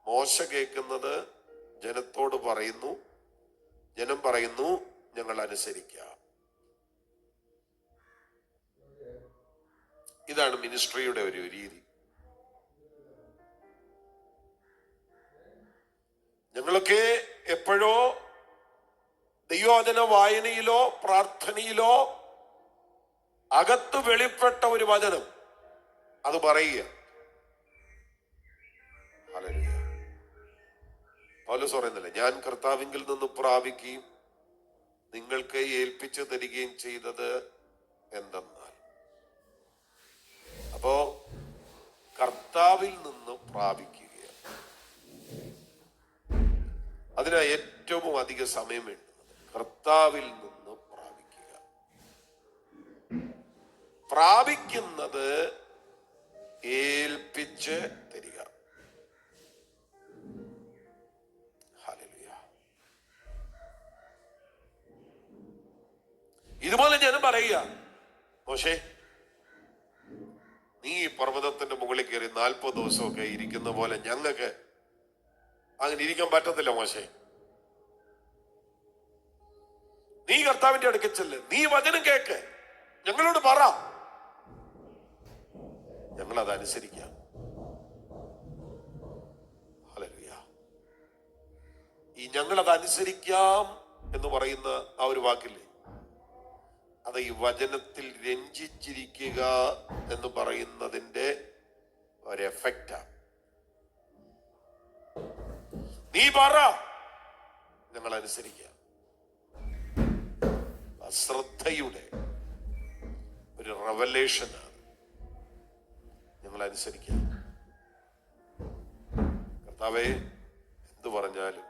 മോശ കേൾക്കുന്നത് ജനത്തോട് പറയുന്നു, ജനം പറയുന്നു, ഞങ്ങൾ അനുസരിക്കാം. ഇതാണ് മിനിസ്ട്രിയുടെ ഒരു രീതി. ഞങ്ങളൊക്കെ എപ്പോഴോ ദൈവവചന വായനയിലോ പ്രാർത്ഥനയിലോ അകത്ത് വെളിപ്പെട്ട ഒരു വചനം അത് പറയുക. ഹല്ലേലൂയ. പൗലോസ് പറയുന്നില്ല, ഞാൻ കർത്താവിങ്കിൽ നിന്ന് പ്രാപിക്കുകയും നിങ്ങൾക്ക് ഏൽപ്പിച്ചു തരികയും ചെയ്തത് എന്തെന്നാൽ. അപ്പോ കർത്താവിൽ നിന്ന് പ്രാപിക്കുക, അതിനാ ഏറ്റവും അധിക സമയം വേണ്ടത്. കർത്താവിൽ നിന്ന് പ്രാപിക്കുക. പ്രാപിക്കുന്നത് ഏൽപ്പിച്ച് തരിക. ഹല്ലേലൂയ. ഇതുപോലെ ഞാൻ പറയുക, മോശേ, നീ ഈ പർവ്വതത്തിന്റെ മുകളിൽ കയറി 40 ദിവസമൊക്കെ ഇരിക്കുന്ന പോലെ ഞങ്ങൾക്ക് അങ്ങനെ ഇരിക്കാൻ പറ്റത്തില്ല മോശേ. നീ കർത്താവിന്റെ അടുക്കൽ ചെല്ല്, നീ വചനം കേക്ക്, ഞങ്ങളോട് പറ, ഞങ്ങൾ അതനുസരിക്കാം. ഹല്ലേലൂയ. ഈ ഞങ്ങൾ അതനുസരിക്കാം എന്ന് പറയുന്ന ആ ഒരു വാക്കില്ലേ, അത് ഈ വചനത്തിൽ രഞ്ജിച്ചിരിക്കുക എന്ന് പറയുന്നതിന്റെ ഒരു എഫക്റ്റാ. നീ പറ, ഞങ്ങൾ അനുസരിക്കാം. ശ്രദ്ധയുടെ ഒരു റെവലേഷനാണ്. ഞങ്ങൾ അനുസരിക്കാം. കർത്താവേ, എന്തു പറഞ്ഞാലും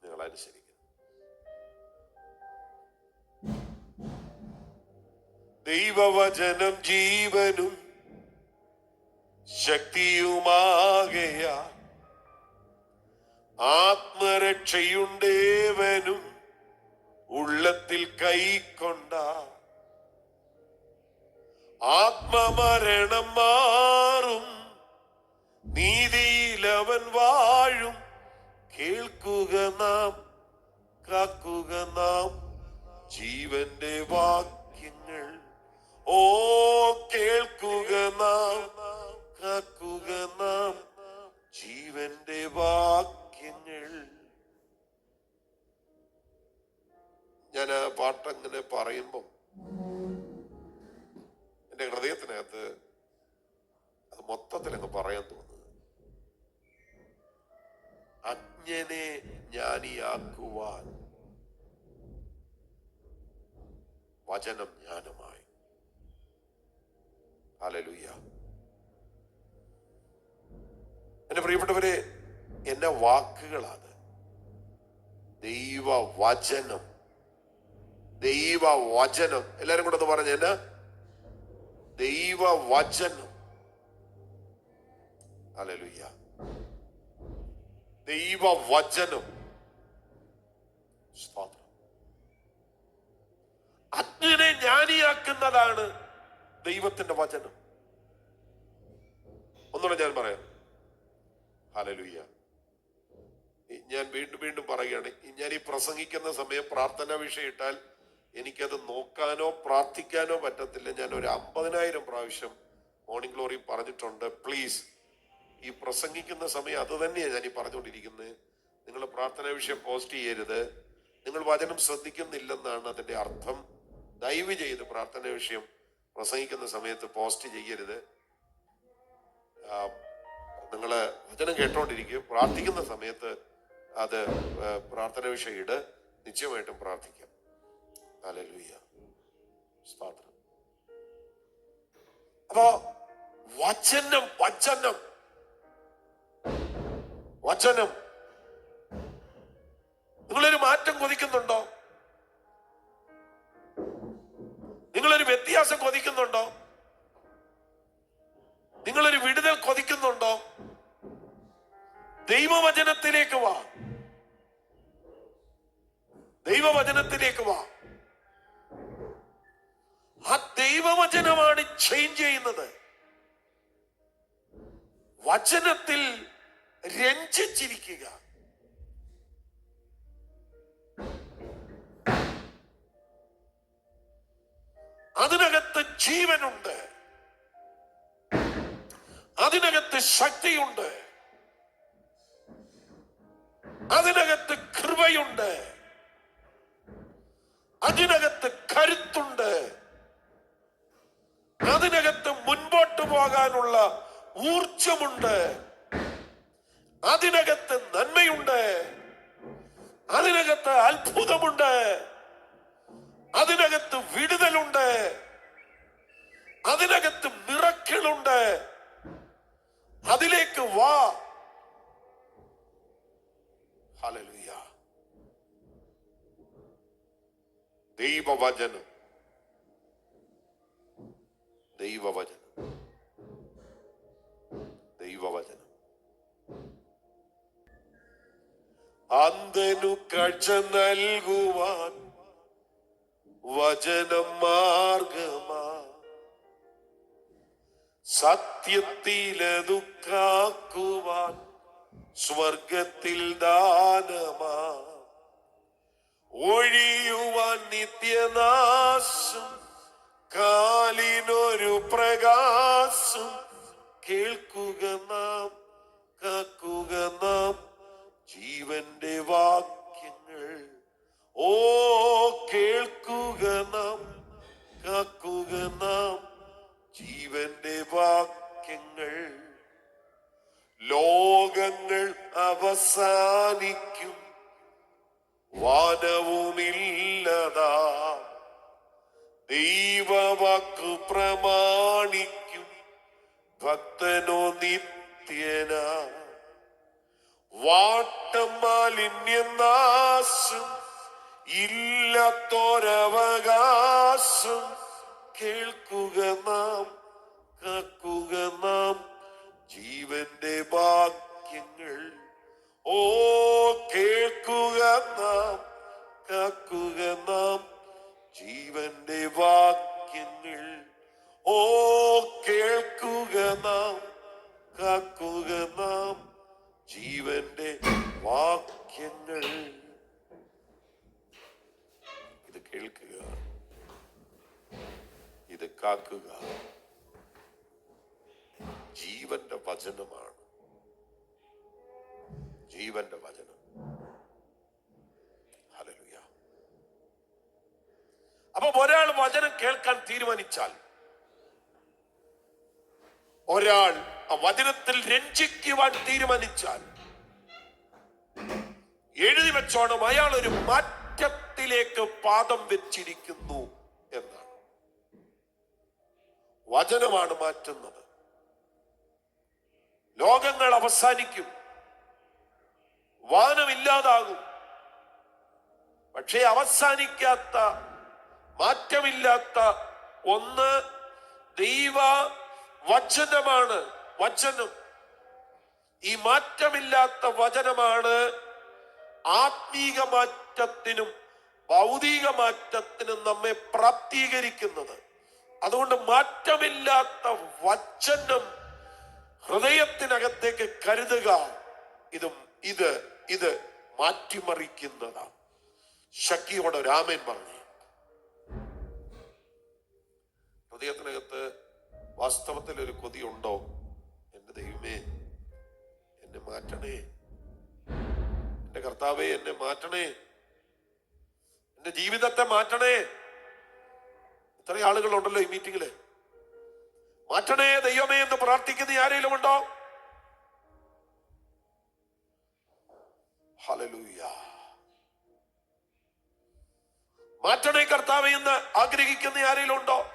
ഞങ്ങൾ അനുസരിക്കും. ദൈവവചനം ജീവനും ശക്തിയുമാകയാ ആത്മരക്ഷയുണ്ടേവനും ഉള്ളത്തിൽ കൈക്കൊണ്ട ആത്മമരണം മാറും നീതിയിലവൻ വാഴും. കേൾക്കുക നാം, കാക്കുക നാം ജീവന്റെ വാക്യങ്ങൾ. ഓ കേൾക്കുക നാം, കാക്കുക നാം ജീവന്റെ വാക്യങ്ങൾ. ഞാൻ ആ പാട്ടങ്ങനെ പറയുമ്പം എന്റെ ഹൃദയത്തിനകത്ത് അത് മൊത്തത്തിൽ അങ്ങ് പറയാൻ തോന്നുന്നത്, അജ്ഞനെ ജ്ഞാനിയാക്കുവാൻ വചനം ജ്ഞാനമായി. ഹല്ലേലൂയ. എന്റെ പ്രിയപ്പെട്ടവരെ, എന്നെ വാക്കുകളാണ് ദൈവവചനം. ദൈവവചനം എല്ലാരും കൂടെ ഒന്ന് പറഞ്ഞ എന്നാ? ദൈവവചനം. ഹല്ലേലൂയ. ദൈവവചനം. അജ്ഞനെ ജ്ഞാനിയാക്കുന്നതാണ് ദൈവത്തിന്റെ വചനം. ഒന്നുകൂടെ ഞാൻ പറയാം. ഹല്ലേലൂയ. ഞാൻ വീണ്ടും വീണ്ടും പറയുകയാണ്, ഞാൻ ഈ പ്രസംഗിക്കുന്ന സമയം പ്രാർത്ഥനാ വിഷയം ഇട്ടാൽ എനിക്കത് നോക്കാനോ പ്രാർത്ഥിക്കാനോ പറ്റത്തില്ല. ഞാൻ ഒരു 50,000 പ്രാവശ്യം മോർണിംഗ് ഗ്ലോറി പറഞ്ഞിട്ടുണ്ട്. പ്ലീസ്, ഈ പ്രസംഗിക്കുന്ന സമയം അത് തന്നെയാണ് ഞാൻ ഈ പറഞ്ഞുകൊണ്ടിരിക്കുന്നത്. നിങ്ങൾ പ്രാർത്ഥനാ വിഷയം പോസ്റ്റ് ചെയ്യരുത്. നിങ്ങൾ വചനം ശ്രദ്ധിക്കുന്നില്ലെന്നാണ് അതിന്റെ അർത്ഥം. ദയവ് ചെയ്ത് പ്രാർത്ഥനാ വിഷയം പ്രസംഗിക്കുന്ന സമയത്ത് പോസ്റ്റ് ചെയ്യരുത്. നിങ്ങള് വചനം കേട്ടോണ്ടിരിക്കും, പ്രാർത്ഥിക്കുന്ന സമയത്ത് അത് പ്രാർത്ഥനാ വിഷയം ഇട്. നിശ്ചയമായിട്ടും പ്രാർത്ഥിക്കാം. ഹല്ലേലൂയ. സ്തോത്രം. അപ്പോ വചനം വചനം വചനം. നിങ്ങളൊരു മാറ്റം കൊതിക്കുന്നുണ്ടോ? നിങ്ങളൊരു വ്യത്യാസം കൊതിക്കുന്നുണ്ടോ? നിങ്ങളൊരു വിടുതൽ കൊതിക്കുന്നുണ്ടോ? ദൈവവചനത്തിലേക്ക് വാ. ദൈവവചനത്തിലേക്ക് വാ. ആ ദൈവവചനമാണ് ചേഞ്ച് ചെയ്യുന്നത്. വചനത്തിൽ രഞ്ജിച്ചിരിക്കുക. അതിനകത്ത് ജീവനുണ്ട്, അതിനകത്ത് ശക്തിയുണ്ട്, അതിനകത്ത് കൃപയുണ്ട്, അതിനകത്ത് കരുത്തുണ്ട്, അതിനകത്ത് മുൻപോട്ട് പോകാനുള്ള ഊർജമുണ്ട്, അതിനകത്ത് നന്മയുണ്ട്, അതിനകത്ത് അത്ഭുതമുണ്ട്, അതിനകത്ത് വിടുതലുണ്ട്, അതിനകത്ത് മിറക്കിളുണ്ട്. അതിലേക്ക് വാ. ഹല്ലേലൂയ. ദൈവവചനം. ദൈവവചനം. ദൈവവചനം. അന്ധനു കാഴ്ച നൽകുവാൻ വചനം മാർഗമാ, സത്യത്തിലതു കാക്കുവാൻ സ്വർഗത്തിൽ ദാനമാ, ഒഴിയുവാൻ നിത്യനാശം കാലിനൊരു പ്രകാശം. കേൾക്കുക നാം, കാക്കുക നാം ജീവന്റെ വാക്യങ്ങൾ. ഓ കേൾക്കുക നാം, കാക്കുക നാം ജീവന്റെ വാക്യങ്ങൾ. ലോകങ്ങൾ അവസാനിക്കും, വാനവുമില്ലതാ, ദൈവവാക്കു പ്രമാണിക്കും ഭക്തനോ നിത്യന. വാട്ടം മാലിന്യനാശം ഇല്ലാത്തൊരവകാശം. കേൾക്കുക നാം, കാക്കുക നാം ജീവന്റെ വചനമാണ്. ജീവന്റെ വചനം. ഹല്ലേലൂയ. അപ്പൊ ഒരാൾ വചനം കേൾക്കാൻ തീരുമാനിച്ചാൽ, ഒരാൾ ആ വചനത്തിൽ രഞ്ജിക്കുവാൻ തീരുമാനിച്ചാൽ, എഴുതി വെച്ചോണം, അയാൾ ഒരു മാറ്റത്തിലേക്ക് പാദം വെച്ചിരിക്കുന്നു എന്നാണ്. വചനമാണ് മാറ്റുന്നത്. ലോകങ്ങൾ അവസാനിക്കും, വാനമില്ലാതാകും. പക്ഷേ അവസാനിക്കാത്ത, മാറ്റമില്ലാത്ത ഒന്ന് ദൈവ വചനമാണ്. വചനം, ഈ മാറ്റമില്ലാത്ത വചനമാണ് ആത്മീക മാറ്റത്തിനും ഭൗതിക മാറ്റത്തിനും നമ്മെ പ്രാപ്തീകരിക്കുന്നത്. അതുകൊണ്ട് മാറ്റമില്ലാത്ത വചനം ഹൃദയത്തിനകത്തേക്ക് കരുതുക. ഇത് മാറ്റിമറിക്കുന്നതാണ്. ശക്തിയോടെ രാമൻ പറഞ്ഞു. ഹൃദയത്തിനകത്ത് വാസ്തവത്തിൽ ഒരു കൊതിയുണ്ടോ? എന്റെ ദൈവമേ, എന്നെ മാറ്റണേ, എന്റെ കർത്താവേ എന്നെ മാറ്റണേ, എന്റെ ജീവിതത്തെ മാറ്റണേ. ഇത്രയും ആളുകളുണ്ടല്ലോ ഈ മീറ്റിംഗില്. മാറ്റണേ ദൈവമേ എന്ന് പ്രാർത്ഥിക്കുന്ന ആരെങ്കിലും ഉണ്ടോ? ഹല്ലേലൂയ. മാറ്റണേ കർത്താവേ എന്ന് ആഗ്രഹിക്കുന്ന ആരെങ്കിലും ഉണ്ടോ?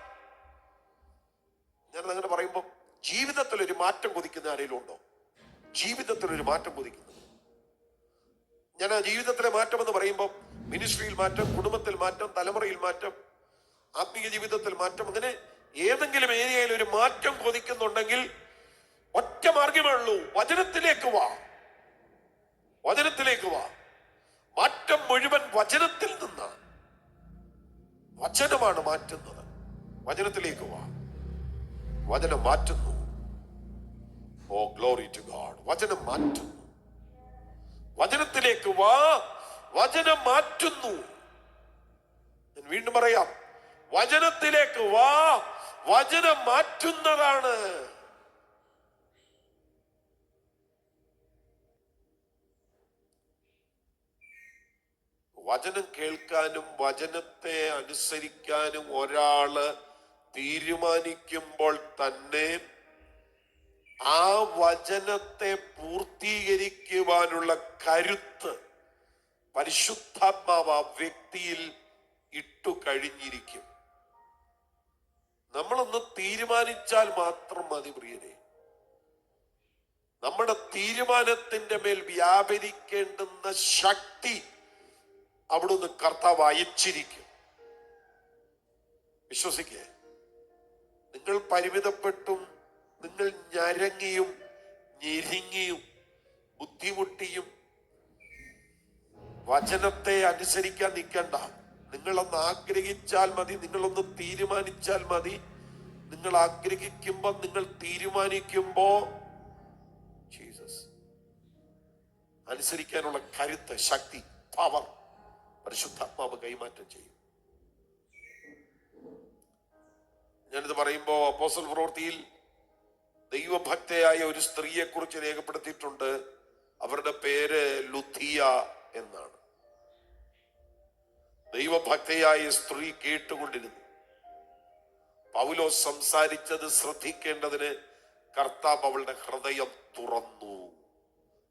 ഞാൻ അങ്ങനെ പറയുമ്പോൾ ജീവിതത്തിൽ ഒരു മാറ്റം കൊതിക്കുന്ന ആരെങ്കിലും ഉണ്ടോ? ജീവിതത്തിൽ ഒരു മാറ്റം കൊതിക്കുന്നത്. ഞാൻ ആ ജീവിതത്തിലെ മാറ്റം എന്ന് പറയുമ്പോൾ മിനിസ്ട്രിയിൽ മാറ്റം, കുടുംബത്തിൽ മാറ്റം, തലമുറയിൽ മാറ്റം, ആത്മീയ ജീവിതത്തിൽ മാറ്റം, അങ്ങനെ ഏതെങ്കിലും ഏരിയയിൽ ഒരു മാറ്റം കൊതിക്കുന്നുണ്ടെങ്കിൽ ഒറ്റ മാർഗമേ ഉള്ളൂ. വചനത്തിലേക്ക് വാ, വചനത്തിലേക്ക് വാ. മാറ്റം മുഴുവൻ വചനത്തിൽ നിന്നാണ്. വചനമാണ് മാറ്റുന്നത്. വചനത്തിലേക്ക് വാ. വചനം മാറ്റുന്നു. Oh glory to God. വചനം മാറ്റുന്നു. വചനത്തിലേക്ക് വാ. വചനം മാറ്റുന്നു. ഞാൻ വീണ്ടും പറയാം, വചനത്തിലേക്ക് വാ. വചനം മാറ്റുന്നതാണ്. വചനം കേൾക്കാനും വചനത്തെ അനുസരിക്കാനും ഒരാള് തീരുമാനിക്കുമ്പോൾ തന്നെ ആ വചനത്തെ പൂർത്തീകരിക്കുവാനുള്ള കരുത്ത് പരിശുദ്ധാത്മാവ് ആ വ്യക്തിയിൽ ഇട്ടു കഴിഞ്ഞിരിക്കും. നമ്മളൊന്ന് തീരുമാനിച്ചാൽ മാത്രം മതി പ്രിയരെ. നമ്മുടെ തീരുമാനത്തിന്റെ മേൽ വ്യാപരിക്കേണ്ടുന്ന ശക്തി അവിടുന്ന് കർത്താവ് അയച്ചിരിക്കും. വിശ്വസിക്കേ. നിങ്ങൾ പരിമിതപ്പെട്ടും നിങ്ങൾ ഞരങ്ങിയും ഞെരുങ്ങിയും ബുദ്ധിമുട്ടിയും വചനത്തെ അനുസരിക്കാൻ നിൽക്കണ്ട. നിങ്ങളൊന്ന് ആഗ്രഹിച്ചാൽ മതി, നിങ്ങളൊന്ന് തീരുമാനിച്ചാൽ മതി. നിങ്ങൾ ആഗ്രഹിക്കുമ്പോ, നിങ്ങൾ തീരുമാനിക്കുമ്പോ ജീസസ് അനുസരിക്കാനുള്ള കരുത്ത്, ശക്തി, പവർ പരിശുദ്ധാത്മാവ് കൈമാറ്റം ചെയ്യും. ഞാനിത് പറയുമ്പോ അപ്പോസ്തല പ്രവൃത്തിയിൽ ദൈവഭക്തയായ ഒരു സ്ത്രീയെ കുറിച്ച് രേഖപ്പെടുത്തിയിട്ടുണ്ട്. അവരുടെ പേര് ലുദിയ എന്നാണ്. ദൈവഭക്തയായ സ്ത്രീ കേട്ടുകൊണ്ടിരുന്നു. പൗലോസ് സംസാരിച്ചത് ശ്രദ്ധിക്കേണ്ടതിന് കർത്താവ് അവളുടെ ഹൃദയം തുറന്നു.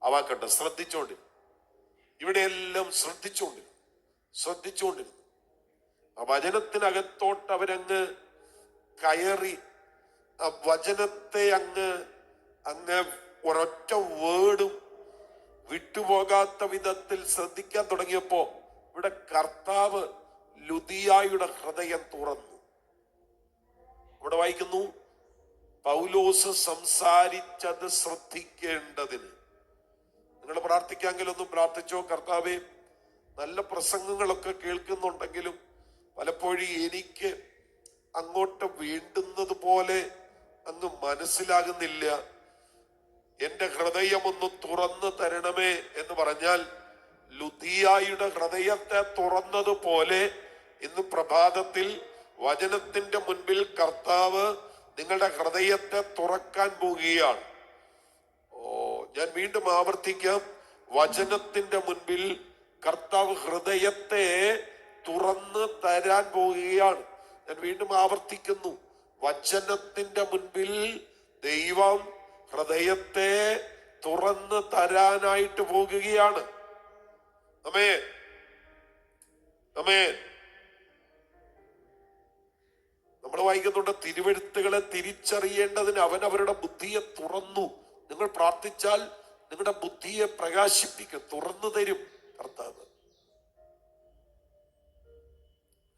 അവാക്കട്ടെ, ശ്രദ്ധിച്ചോണ്ടിരുന്നു. ഇവിടെയെല്ലാം ശ്രദ്ധിച്ചുകൊണ്ടിരുന്നു. ആ വചനത്തിനകത്തോട്ട് അവരങ്ങ് കയറി. ആ വചനത്തെ അങ്ങ് ഒരൊറ്റ വേർഡും വിട്ടുപോകാത്ത വിധത്തിൽ ശ്രദ്ധിക്കാൻ തുടങ്ങിയപ്പോ ഇവിടെ കർത്താവ് ലുദിയായുടെ ഹൃദയം തുറന്നു. ഇവിടെ വായിക്കുന്നു, പൗലോസ് സംസാരിച്ചത് ശ്രദ്ധിക്കേണ്ടതിന്. നിങ്ങൾ പ്രാർത്ഥിക്കാമെങ്കിലൊന്നും പ്രാർത്ഥിച്ചോ. കർത്താവേ, നല്ല പ്രസംഗങ്ങളൊക്കെ കേൾക്കുന്നുണ്ടെങ്കിലും പലപ്പോഴും എനിക്ക് അങ്ങോട്ട് വേണ്ടുന്നത് പോലെ അങ്ങ് മനസ്സിലാകുന്നില്ല. എന്റെ ഹൃദയം ഒന്ന് തുറന്നു തരണമേ എന്ന് പറഞ്ഞാൽ ലുദിയായുടെ ഹൃദയത്തെ തുറന്നതുപോലെ ഇന്ന് പ്രഭാതത്തിൽ വചനത്തിന്റെ മുൻപിൽ കർത്താവ് നിങ്ങളുടെ ഹൃദയത്തെ തുറക്കാൻ പോവുകയാണ്. ഞാൻ വീണ്ടും ആവർത്തിക്കാം, വചനത്തിന്റെ മുൻപിൽ കർത്താവ് ഹൃദയത്തെ തുറന്ന് തരാൻ പോവുകയാണ്. ഞാൻ വീണ്ടും ആവർത്തിക്കുന്നു, വചനത്തിന്റെ മുൻപിൽ ദൈവം ഹൃദയത്തെ തുറന്ന് തരാനായിട്ട് പോകുകയാണ്. ആമേൻ, ആമേൻ. നമ്മൾ വായിക്കുന്നുണ്ട്, തിരുവെഴുത്തുകളെ തിരിച്ചറിയേണ്ടതിന് അവൻ അവരുടെ ബുദ്ധിയെ തുറന്നു. നിങ്ങൾ പ്രാർത്ഥിച്ചാൽ നിങ്ങളുടെ ബുദ്ധിയെ പ്രകാശിപ്പിക്കും, തുറന്നു തരും കർത്താവ്.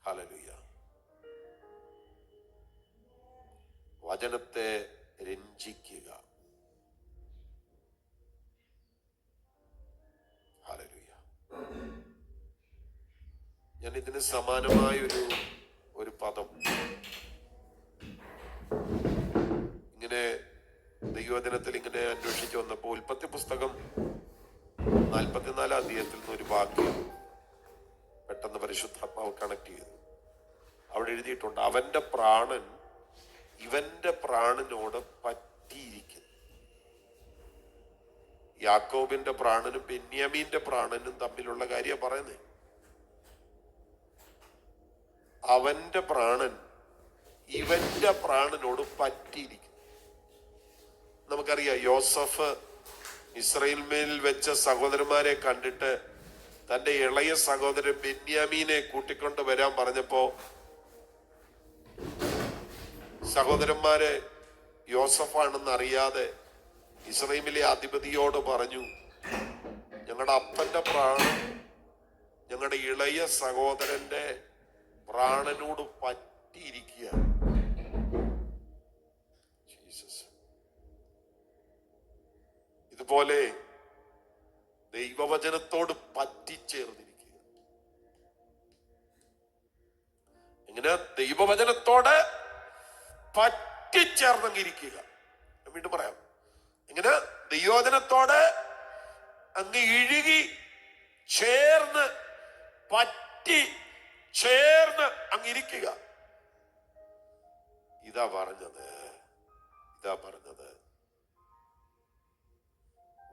ഹല്ലേലൂയ. വചനത്തെ രഞ്ജിക്കുക. ഹല്ലേലൂയ. ഞാൻ ഇതിന് സമാനമായ ഒരു പദം ഇങ്ങനെ ദൈവവചനത്തിൽ ഇങ്ങനെ അന്വേഷിച്ചു വന്നപ്പോൾ ഉൽപ്പത്തി പുസ്തകം 44 അധ്യായത്തിൽ നിന്ന് ഒരു വാക്യം പെട്ടെന്ന് പരിശുദ്ധാത്മാവ് കണക്ട് ചെയ്തു. അവിടെ എഴുതിയിട്ടുണ്ട്, അവന്റെ പ്രാണൻ ഇവന്റെ പ്രാണനോട് പറ്റിയിരിക്കുന്നു. യാക്കോബിന്റെ പ്രാണനും ബെന്യാമീന്റെ പ്രാണനും തമ്മിലുള്ള കാര്യം പറയുന്നേ. അവന്റെ പ്രാണൻ ഇവന്റെ പ്രാണനോട് പറ്റിയിരിക്കുന്നു. നമുക്കറിയാം, യോസഫ് ഇസ്രായേൽമേൽ വെച്ച സഹോദരന്മാരെ കണ്ടിട്ട് തന്റെ ഇളയ സഹോദരൻ ബെന്യാമീനെ കൂട്ടിക്കൊണ്ട് വരാൻ പറഞ്ഞപ്പോ സഹോദരന്മാരെ യോസഫാണെന്ന് അറിയാതെ ഇസ്രായേലിലെ അധിപതിയോട് പറഞ്ഞു, ഞങ്ങളുടെ അപ്പന്റെ പ്രാണൻ ഞങ്ങളുടെ ഇളയ സഹോദരന്റെ പ്രാണനോട് പറ്റിയിരിക്കുക. ഇതുപോലെ ദൈവവചനത്തോട് പറ്റിച്ചേർന്നിരിക്കുക. എങ്ങനെ? ദൈവവചനത്തോട് പറ്റിച്ചേർന്നിരിക്കുക. വീണ്ടും പറയാം, എങ്ങനെ? ദൈവവചനത്തോട് അങ്ങ് ഇഴുകി ചേർന്ന് പറ്റി ചേർന്ന് അങ്ങിരിക്കുക. ഇതാ പറഞ്ഞത്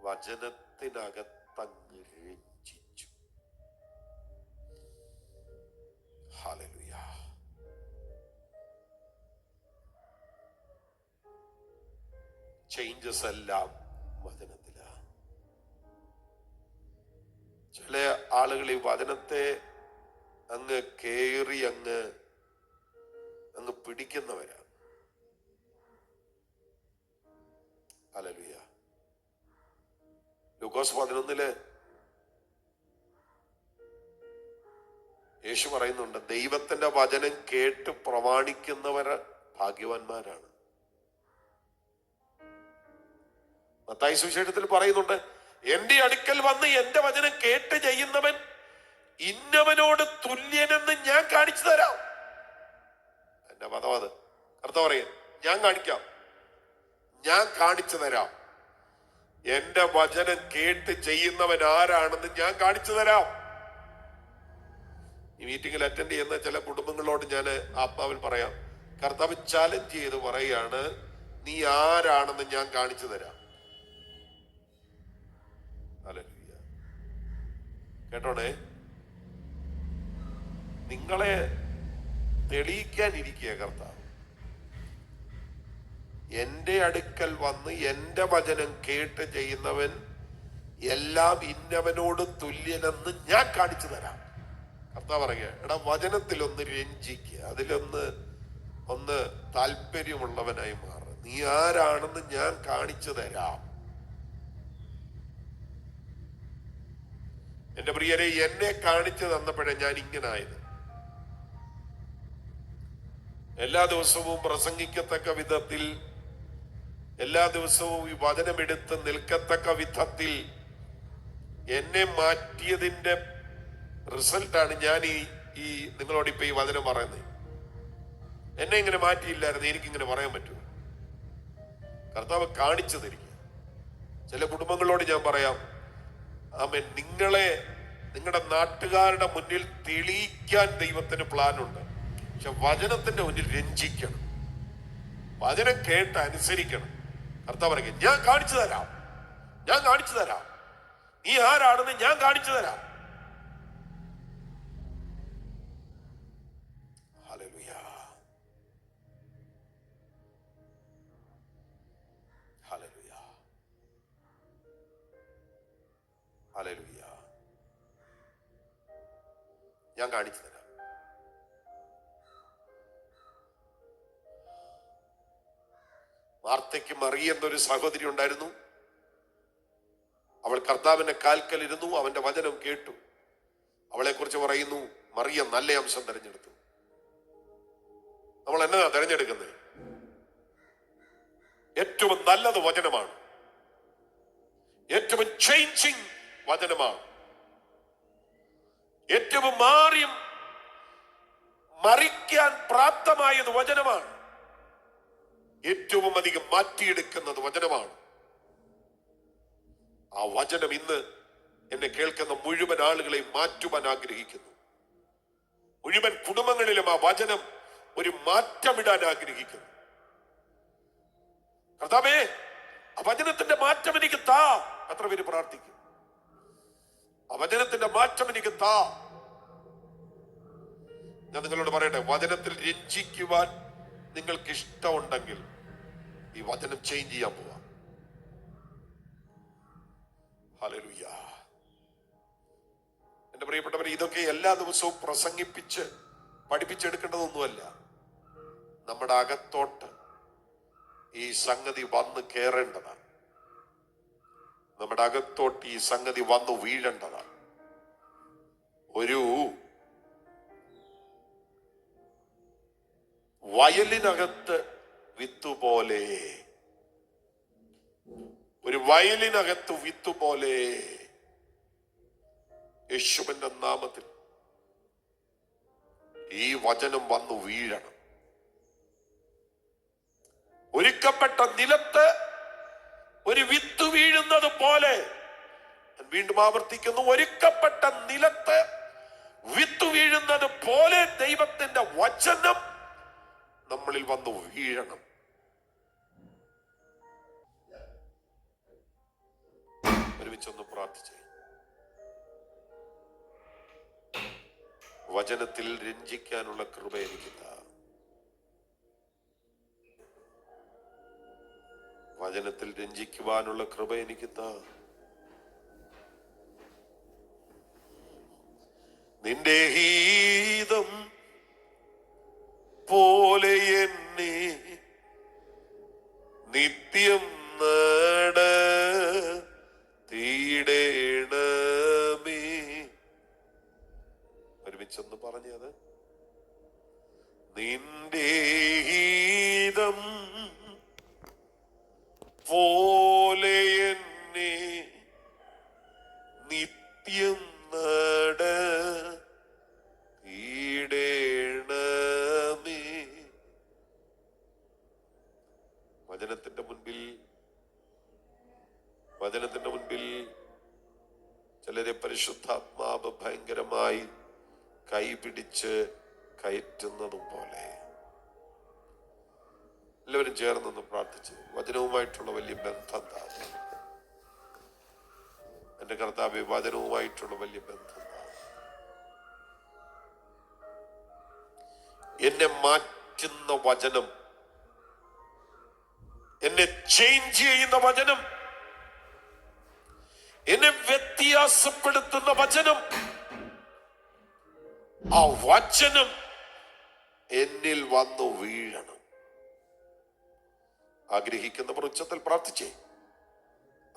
വചനത്തിനകത്തങ്ങ് രഞ്ജിച്ചു. ഹല്ലേലൂയ. ചേഞ്ചസ് എല്ലാം വചനത്തിലാണ്. ചില ആളുകൾ ഈ വചനത്തെ അങ്ങ് കേറി അങ്ങ് പിടിക്കുന്നവരാണ്. ഹല്ലേലൂയ. ലൂക്കോസ് 11 യേശു പറയുന്നുണ്ട്, ദൈവത്തിന്റെ വചനം കേട്ട് പ്രമാണിക്കുന്നവർ ഭാഗ്യവാന്മാരാണ്. മത്തായി സുവിശേഷത്തിൽ പറയുന്നുണ്ട്, എന്റെ അടുക്കൽ വന്ന് എന്റെ വചനം കേട്ട് ചെയ്യുന്നവൻ ഇന്നവനോട് തുല്യനെന്ന് ഞാൻ കാണിച്ചു തരാം. എന്റെ പദം അത്. കർത്താവ് പറയും, ഞാൻ കാണിക്കാം, ഞാൻ കാണിച്ചു തരാം. എന്റെ വചനം കേട്ട് ചെയ്യുന്നവൻ ആരാണെന്ന് ഞാൻ കാണിച്ചു തരാം. ഈ മീറ്റിംഗിൽ അറ്റൻഡ് ചെയ്യുന്ന ചില കുടുംബങ്ങളോട് ഞാൻ ആത്മാവിൽ പറയാം, കർത്താവ് ചാലഞ്ച് ചെയ്ത് പറയാണ്, നീ ആരാണെന്ന് ഞാൻ കാണിച്ചു തരാം. ഹല്ലേലൂയ. കേട്ടോണേ, നിങ്ങളെ തെളിയിക്കാനിരിക്കുക കർത്താവ്. എന്റെ അടുക്കൽ വന്ന് എന്റെ വചനം കേട്ട് ചെയ്യുന്നവൻ എല്ലാം ഇന്നവനോട് തുല്യനെന്ന് ഞാൻ കാണിച്ചു തരാം. കർത്താവ് പറയുക, എടാ വചനത്തിലൊന്ന് രഞ്ജിക്കുക, അതിലൊന്ന് താല്പര്യമുള്ളവനായി മാറുക. നീ ആരാണെന്ന് ഞാൻ കാണിച്ചു തരാം. എന്റെ പ്രിയരെ, എന്നെ കാണിച്ചു തന്നപ്പോഴേ ഞാൻ ഇങ്ങനായത്. എല്ലാ ദിവസവും പ്രസംഗിക്കത്തക്ക വിധത്തിൽ, എല്ലാ ദിവസവും ഈ വചനമെടുത്ത് നിൽക്കത്തക്ക വിധത്തിൽ എന്നെ മാറ്റിയതിന്റെ റിസൾട്ടാണ് ഞാൻ ഈ നിങ്ങളോട് ഇപ്പൊ ഈ വചനം പറയുന്നത്. എന്നെ ഇങ്ങനെ മാറ്റിയില്ലായിരുന്നു, എനിക്കിങ്ങനെ പറയാൻ പറ്റൂ. കർത്താവ് കാണിച്ചു തരിക. ചില കുടുംബങ്ങളോട് ഞാൻ പറയാം, ആമേൻ, നിങ്ങളുടെ നാട്ടുകാരുടെ മുന്നിൽ തെളിയിക്കാൻ ദൈവത്തിന് പ്ലാനുണ്ട്. പക്ഷെ വചനത്തിന്റെ മുന്നിൽ രഞ്ജിക്കണം, വചനം കേട്ട് അനുസരിക്കണം. കർത്താവ് പറയുക, ഞാൻ കാണിച്ചു തരാം, ഞാൻ കാണിച്ചു തരാം. നീ ആരാണെന്ന് ഞാൻ കാണിച്ചു തരാം. Hallelujah, hallelujah, hallelujah. ഞാൻ കാണിച്ചു തരാം. മാർത്തയ്ക്ക് മറിയ എന്നൊരു സഹോദരി ഉണ്ടായിരുന്നു. അവൾ കർത്താവിന്റെ കാൽക്കൽ ഇരുന്നു, അവന്റെ വചനം കേട്ടു. അവളെ കുറിച്ച് പറയുന്നു, മറിയ നല്ല അംശം തെരഞ്ഞെടുത്തു. നമ്മൾ എന്നതാ തെരഞ്ഞെടുക്കുന്നത്? ഏറ്റവും നല്ലത് വചനമാണ്. ഏറ്റവും ചേഞ്ചിങ് വചനമാണ്. ഏറ്റവും മാറിയും മറിക്കാൻ പ്രാപ്തമായത് വചനമാണ്. ഏറ്റവും അധികം മാറ്റിയെടുക്കുന്നത് വചനമാണ്. ആ വചനം ഇന്ന് എന്നെ കേൾക്കുന്ന മുഴുവൻ ആളുകളെയും മാറ്റുവാൻ ആഗ്രഹിക്കുന്നു. മുഴുവൻ കുടുംബങ്ങളിലും ആ വചനം ഒരു മാറ്റമിടാൻ ആഗ്രഹിക്കുന്നു. കർത്താവേ, ആ വചനത്തിന്റെ മാറ്റം എനിക്ക് താ. എത്ര പേര് പ്രാർത്ഥിക്കും? ആ വചനത്തിന്റെ മാറ്റം എനിക്ക് താ. ഞാൻ നിങ്ങളോട് പറയട്ടെ, വചനത്തിൽ രഞ്ജിക്കുവാൻ നിങ്ങൾക്ക് ഇഷ്ടമുണ്ടെങ്കിൽ ഈ വചനം ചേഞ്ച് ചെയ്യാൻ പോവാ. ഹല്ലേലൂയ. എന്റെ പ്രിയപ്പെട്ടവർ, ഇതൊക്കെ എല്ലാ ദിവസവും പ്രസംഗിപ്പിച്ച് പഠിപ്പിച്ചെടുക്കേണ്ടതൊന്നുമല്ല. നമ്മുടെ അകത്തോട്ട് ഈ സംഗതി വന്ന് കയറേണ്ടതാണ്. നമ്മുടെ അകത്തോട്ട് ഈ സംഗതി വന്നു വീഴേണ്ടതാണ്. ഒരു വയലിനകത്ത് വിത്തുപോലെ, ഒരു വയലിനകത്ത് വിത്തുപോലെ യേശുവിന്റെ നാമത്തിൽ ഈ വചനം വന്നു വീഴണം. ഒരുക്കപ്പെട്ട നിലത്ത് ഒരു വിത്ത് വീഴുന്നത് പോലെ, വീണ്ടും ആവർത്തിക്കുന്നു, ഒരുക്കപ്പെട്ട നിലത്ത് വിത്ത് വീഴുന്നത് പോലെ ദൈവത്തിന്റെ വചനം നമ്മളിൽ വന്നു വീഴണം. ഒരുമിച്ചൊന്ന് പ്രാർത്ഥിച്ചേ. വചനത്തിൽ രഞ്ജിക്കാനുള്ള കൃപ എനിക്ക് താ. വചനത്തിൽ രഞ്ജിക്കുവാനുള്ള കൃപ എനിക്ക് താ. നിന്റെ ഹീതം പോലെ എന്നെ നിത്യം നടത്തിയിടണമേ. ഒരുമിച്ചൊന്ന് പറഞ്ഞത്, നിന്റെ ഹീതം പോലെ എന്നെ നിത്യം നടത്തിയിടണമേ. വചനത്തിന്റെ മുൻപിൽ ചിലരെ പരിശുദ്ധാത്മാവ് ഭയങ്കരമായി കൈപിടിച്ച് കയറ്റുന്നതും പോലെ എല്ലാവരും ചേർന്നൊന്ന് പ്രാർത്ഥിച്ച് വചനവുമായിട്ടുള്ള വലിയ ബന്ധം താ. എന്റെ കർത്താവേ, വചനവുമായിട്ടുള്ള വലിയ ബന്ധം താ. എന്നെ മാറ്റുന്ന വചനം, എന്നെ ചേഞ്ച് ചെയ്യുന്ന വചനം, എന്നെ വ്യത്യാസപ്പെടുത്തുന്ന വചനം, ആ വചനം എന്നിൽ വന്നു വീഴണം. ആഗ്രഹിക്കുന്നവർ ഉച്ചത്തിൽ പ്രാർത്ഥിച്ചേ.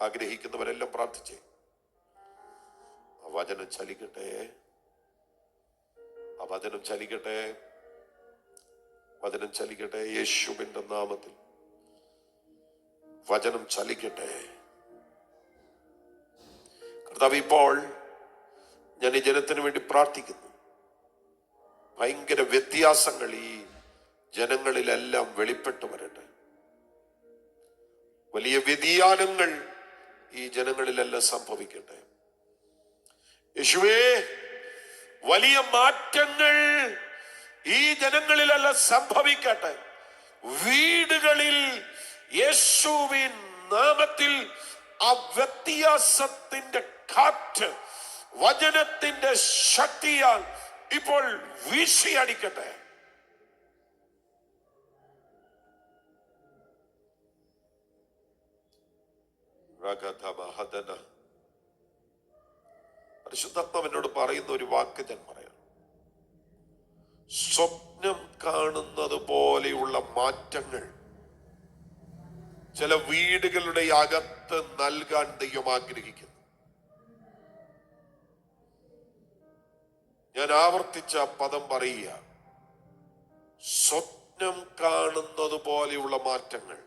ആഗ്രഹിക്കുന്നവരെല്ലാം പ്രാർത്ഥിച്ചേ. ആ വചനം ചലിക്കട്ടെ, ആ വചനം ചലിക്കട്ടെ, വചനം ചലിക്കട്ടെ. യേശുവിന്റെ നാമത്തിൽ വചനം ചലിക്കട്ടെ. കർത്താവേ, ഇപ്പോൾ ഞാൻ ഈ ജനത്തിന് വേണ്ടി പ്രാർത്ഥിക്കുന്നു. ഭയങ്കര വ്യത്യാസങ്ങൾ ഈ ജനങ്ങളിലെല്ലാം വെളിപ്പെട്ടു വരട്ടെ. വലിയ വ്യതിയാനങ്ങൾ ഈ ജനങ്ങളിലെല്ലാം സംഭവിക്കട്ടെ. യേശുവേ, വലിയ മാറ്റങ്ങൾ ഈ ജനങ്ങളിലെല്ലാം സംഭവിക്കട്ടെ. വീടുകളിൽ യേശുവിൻ നാമത്തിൽ ആ വ്യത്യാസത്തിന്റെ കാറ്റ് വചനത്തിന്റെ ശക്തിയാൽ ഇപ്പോൾ വീശിയടിക്കട്ടെ. പരിശുദ്ധാത്മാവ് എന്നോട് പറയുന്ന ഒരു വാക്ക് ഞാൻ പറയാം. സ്വപ്നം കാണുന്നത് പോലെയുള്ള മാറ്റങ്ങൾ ചില വീടുകളുടെ അകത്ത് നൽകാൻ ദൈവം ആഗ്രഹിക്കുന്നു. ഞാൻ ആവർത്തിച്ച പദം പറയുക, സ്വപ്നം കാണുന്നത് പോലെയുള്ള മാറ്റങ്ങൾ.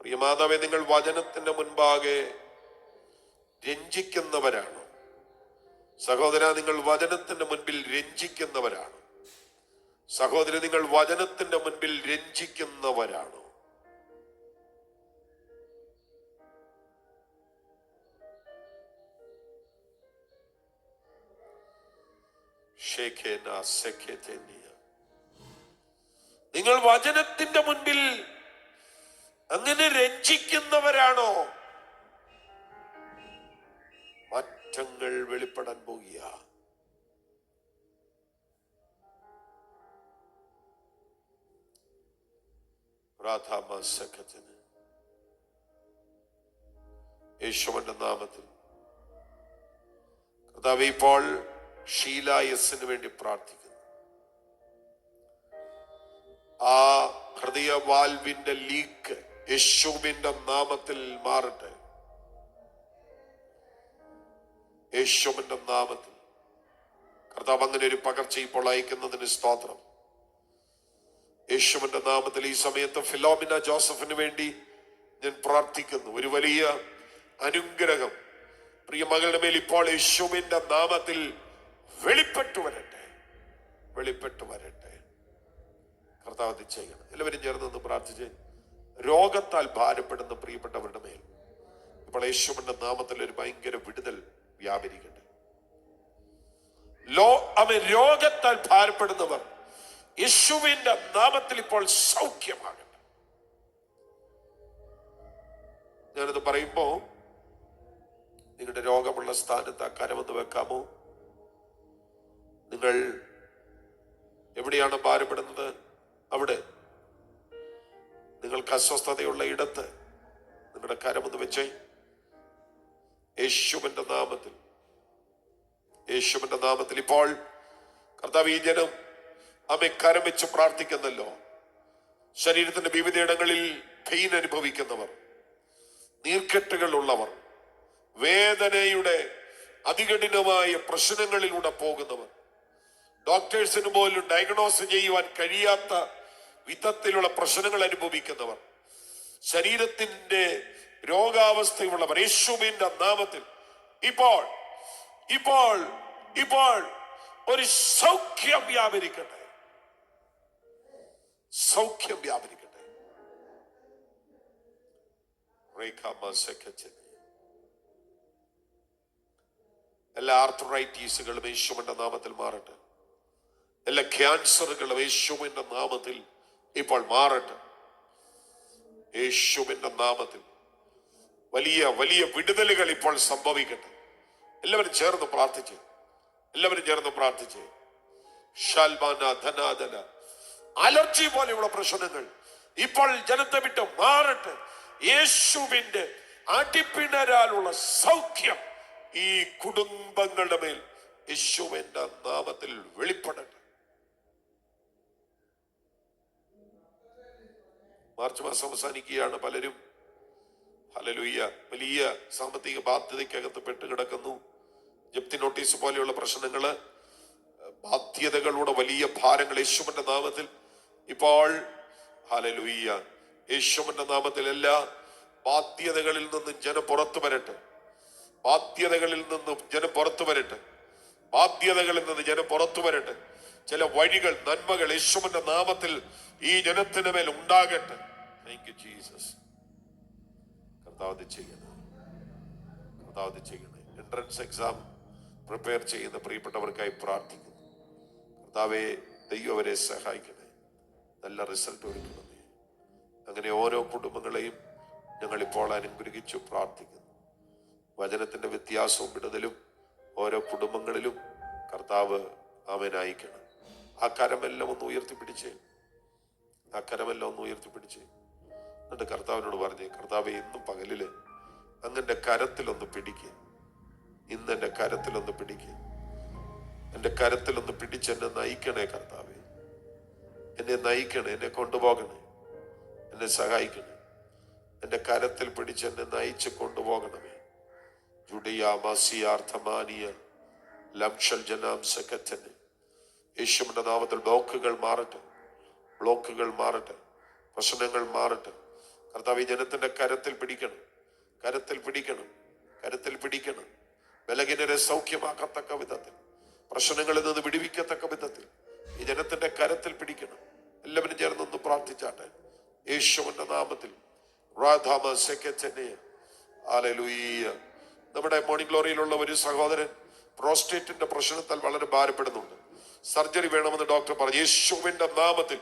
പ്രിയമാതാവേ, നിങ്ങൾ വചനത്തിന്റെ മുൻപാകെ രഞ്ജിക്കുന്നവരാണ്. സഹോദര, നിങ്ങൾ വചനത്തിന്റെ മുൻപിൽ രഞ്ജിക്കുന്നവരാണ്. സഹോദരി, നിങ്ങൾ വചനത്തിന്റെ മുൻപിൽ രഞ്ജിക്കുന്നവരാണ്. നിങ്ങൾ വചനത്തിന്റെ മുൻപിൽ അങ്ങനെ രഞ്ജിക്കുന്നവരാണോ? മാറ്റങ്ങൾ വെളിപ്പെടാൻ പോകുക. യേശുവിന്റെ നാമത്തിൽ കർത്താവേ, ഇപ്പോൾ ഷീല എസിന് വേണ്ടി പ്രാർത്ഥിക്കുന്നു. ആ ഹൃദയവാൽവിന്റെ ലീക്ക് യേശുവിന്റെ നാമത്തിൽ മാറട്ടെ. യേശുവിന്റെ നാമത്തിൽ കർത്താവ് അങ്ങനെ ഒരു പകർച്ച ഇപ്പോൾ അയക്കുന്നതിന് സ്തോത്രം. യേശുവിന്റെ നാമത്തിൽ ഈ സമയത്ത് ഫിലോമിന ജോസഫിന് വേണ്ടി ഞാൻ പ്രാർത്ഥിക്കുന്നു. ഒരു വലിയ അനുഗ്രഹം പ്രിയ മകളുടെ മേൽ ഇപ്പോൾ യേശുവിന്റെ നാമത്തിൽ വെളിപ്പെട്ടു വരട്ടെ, വെളിപ്പെട്ടു വരട്ടെ. കർത്താവ് ചെയ്യണം. എല്ലാവരും ചേർന്ന് പ്രാർത്ഥിച്ച് രോഗത്താൽ ഭാരപ്പെടുന്ന പ്രിയപ്പെട്ടവരുടെ മേൽ ഇപ്പോൾ യേശുവിന്റെ നാമത്തിൽ ഒരു ഭയങ്കര വിടുതൽ വ്യാപരിക്കട്ടെ. രോഗത്താൽ ഭാരപ്പെടുന്നവർ യേശുവിന്റെ നാമത്തിൽ ഇപ്പോൾ സൗഖ്യമാകട്ടെ. ഞാനത് പറയുമ്പോ നിങ്ങളുടെ രോഗമുള്ള സ്ഥാനത്ത് ആ കരമൊന്ന് വെക്കാമോ? നിങ്ങൾ എവിടെയാണ് ഭാരപ്പെടുന്നത് അവിടെ നിങ്ങൾക്ക് അസ്വസ്ഥതയുള്ള ഇടത്ത് നിങ്ങളുടെ കരമൊന്ന് വെച്ചേ. യേശുവിന്റെ നാമത്തിൽ, യേശുവിന്റെ നാമത്തിൽ ഇപ്പോൾ കർത്താവ് ഈ ജനം അമ്മ കരം വെച്ച് പ്രാർത്ഥിക്കുന്നല്ലോ. ശരീരത്തിന്റെ വിവിധയിടങ്ങളിൽ പെയിൻ അനുഭവിക്കുന്നവർ, നീർക്കെട്ടുകൾ ഉള്ളവർ, വേദനയുടെ അതികഠിനമായ പ്രശ്നങ്ങളിലൂടെ പോകുന്നവർ, ഡോക്ടേഴ്സിന് പോലും ഡയഗ്നോസ് ചെയ്യുവാൻ കഴിയാത്ത വിധത്തിലുള്ള പ്രശ്നങ്ങൾ അനുഭവിക്കുന്നവർ, ശരീരത്തിന്റെ രോഗാവസ്ഥയുള്ളവർ, യേശുവിന്റെ നാമത്തിൽ ഇപ്പോൾ ഇപ്പോൾ ഇപ്പോൾ ഒരു സൗഖ്യം വ്യാപരിക്കട്ടെ, സൗഖ്യം വ്യാപരിക്കട്ടെ. എല്ലാ ആർത്രൈറ്റീസുകളും യേശുവിന്റെ നാമത്തിൽ മാറട്ടെ. എല്ലാ ക്യാൻസറുകളും യേശുവിന്റെ നാമത്തിൽ ഇപ്പോൾ മാറട്ടെ. യേശുവിന്റെ നാമത്തിൽ വലിയ വലിയ വിടുതലുകൾ ഇപ്പോൾ സംഭവിക്കട്ടെ. എല്ലാവരും ചേർന്ന് പ്രാർത്ഥിച്ച്, എല്ലാവരും ചേർന്ന് പ്രാർത്ഥിച്ച്. അലർജി പോലെയുള്ള പ്രശ്നങ്ങൾ ഇപ്പോൾ ജനത്തെ വിട്ട് മാറട്ടെ. യേശുവിന്റെ അടിപ്പിണരാലുള്ള സൗഖ്യം ഈ കുടുംബങ്ങളുടെ മേൽ യേശുവിന്റെ നാമത്തിൽ വെളിപ്പെടട്ടെ. മാർച്ച് മാസം അവസാനിക്കുകയാണ്. പലരും ഹല്ലേലൂയ വലിയ സാമ്പത്തിക ബാധ്യതയ്ക്കകത്ത് പെട്ടുകിടക്കുന്നു. ജപ്തി നോട്ടീസ് പോലെയുള്ള പ്രശ്നങ്ങള്, ബാധ്യതകളുടെ വലിയ ഭാരങ്ങൾ യേശുവിന്റെ നാമത്തിൽ ഇപ്പോൾ ഹല്ലേലൂയ യേശുവിന്റെ നാമത്തിൽ എല്ലാ ബാധ്യതകളിൽ നിന്നും ജനം പുറത്തു വരട്ടെ. ബാധ്യതകളിൽ നിന്നും ജനം പുറത്തു വരട്ടെ. ബാധ്യതകളിൽ നിന്ന് ജനം പുറത്തു വരട്ടെ. ചില വഴികൾ, നന്മകൾ യേശുവിന്റെ നാമത്തിൽ ഈ ജനത്തിന് മേൽ ഉണ്ടാകട്ടെ. Thank you Jesus. കർത്താവ് ചെയ്യണം, കർത്താവ് ചെയ്യണേ. എൻട്രൻസ് എക്സാം പ്രിപ്പയർ ചെയ്യുന്ന പ്രിയപ്പെട്ടവർക്കായി പ്രാർത്ഥിക്കുന്നു. കർത്താവേ, ദൈവം അവരെ സഹായിക്കണേ, നല്ല റിസൾട്ട് ഒരുക്കണമേ. അങ്ങനെ ഓരോ കുടുംബങ്ങളെയും ഞങ്ങളിപ്പോൾ അനുഗ്രഹിച്ചു പ്രാർത്ഥിക്കുന്നു. വചനത്തിന്റെ വ്യത്യാസവും വിടുതലും ഓരോ കുടുംബങ്ങളിലും കർത്താവ് ആമേൻ അയക്കണം. ആ കരമെല്ലാം ഒന്ന് ഉയർത്തിപ്പിടിച്ചേ, ആ കരമെല്ലാം ഒന്ന് ഉയർത്തിപ്പിടിച്ചേ. എന്നിട്ട് കർത്താവിനോട് പറഞ്ഞേ, കർത്താവെ, ഇന്നും പകലില് അങ്ങന്റെ കരത്തിലൊന്ന് പിടിക്കുക. ഇന്ന് എൻ്റെ കരത്തിലൊന്ന് പിടിക്കുക. എൻ്റെ കരത്തിലൊന്ന് പിടിച്ച് എന്നെ നയിക്കണേ കർത്താവെ. എന്നെ നയിക്കണേ, എന്നെ കൊണ്ടുപോകണേ, എന്നെ സഹായിക്കണേ. എൻ്റെ കരത്തിൽ പിടിച്ച് എന്നെ നയിച്ച് കൊണ്ടുപോകണമേ. യേശുവിന്റെ നാമത്തിൽ ബ്ലോക്കുകൾ മാറട്ടെ, ബ്ലോക്കുകൾ മാറട്ടെ, പ്രശ്നങ്ങൾ മാറട്ടെ. കർത്താവ്, ഈ ജനത്തിന്റെ കരത്തിൽ പിടിക്കണം, കരത്തിൽ പിടിക്കണം, കരത്തിൽ പിടിക്കണം. ബലഹീനരെ സൗഖ്യമാക്കത്തക്ക വിധത്തിൽ, പ്രശ്നങ്ങളിൽ നിന്ന് വിടുവിക്കത്തക്ക വിധത്തിൽ ഈ ജനത്തിന്റെ കരത്തിൽ പിടിക്കണം. എല്ലാവരും ചേർന്നൊന്ന് പ്രാർത്ഥിച്ചാട്ടെ യേശുവിന്റെ നാമത്തിൽ. നമ്മുടെ മോർണിംഗ് ഗ്ലോറിയിലുള്ള ഒരു സഹോദരൻ പ്രോസ്റ്റേറ്റിന്റെ പ്രശ്നത്താൽ വളരെ ഭാരപ്പെടുന്നുണ്ട്. സർജറി വേണമെന്ന് ഡോക്ടർ പറഞ്ഞു. യേശുവിന്റെ നാമത്തിൽ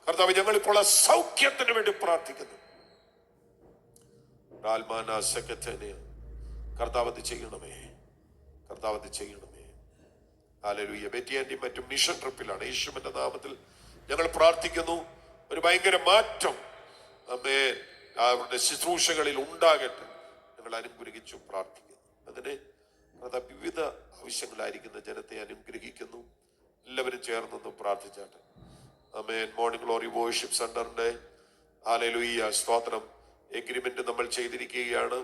കർത്താവ്, ഞങ്ങളിപ്പോൾ സൗഖ്യത്തിന് വേണ്ടി പ്രാർത്ഥിക്കുന്നു. കർത്താവ് ചെയ്യണമേ, കർത്താവ് ചെയ്യണമേ. ഹല്ലേലൂയ. ബെറ്റി ആന്റി മറ്റും മിഷൻ ട്രിപ്പിലാണ്. യേശുവിന്റെ നാമത്തിൽ ഞങ്ങൾ പ്രാർത്ഥിക്കുന്നു, ഒരു ഭയങ്കര മാറ്റം അവരുടെ ശുശ്രൂഷകളിൽ ഉണ്ടാകട്ടെ. ഞങ്ങൾ അനുഗ്രഹിച്ചു പ്രാർത്ഥിക്കുന്നു. അതിന് വിവിധ ആവശ്യങ്ങളായിരിക്കുന്ന ജനത്തെ അനുഗ്രഹിക്കുന്നു. എല്ലാവരും ചേർന്നൊന്ന് പ്രാർത്ഥിച്ചാട്ടെ. ആമേൻ. മോർണിംഗ് ഗ്ലോറി വർഷിപ്പ് സെന്ററിന്റെ ഹല്ലേലൂയ സ്തോത്രം എഗ്രിമെന്റ് നമ്മൾ ചെയ്തിരിക്കുകയാണ്.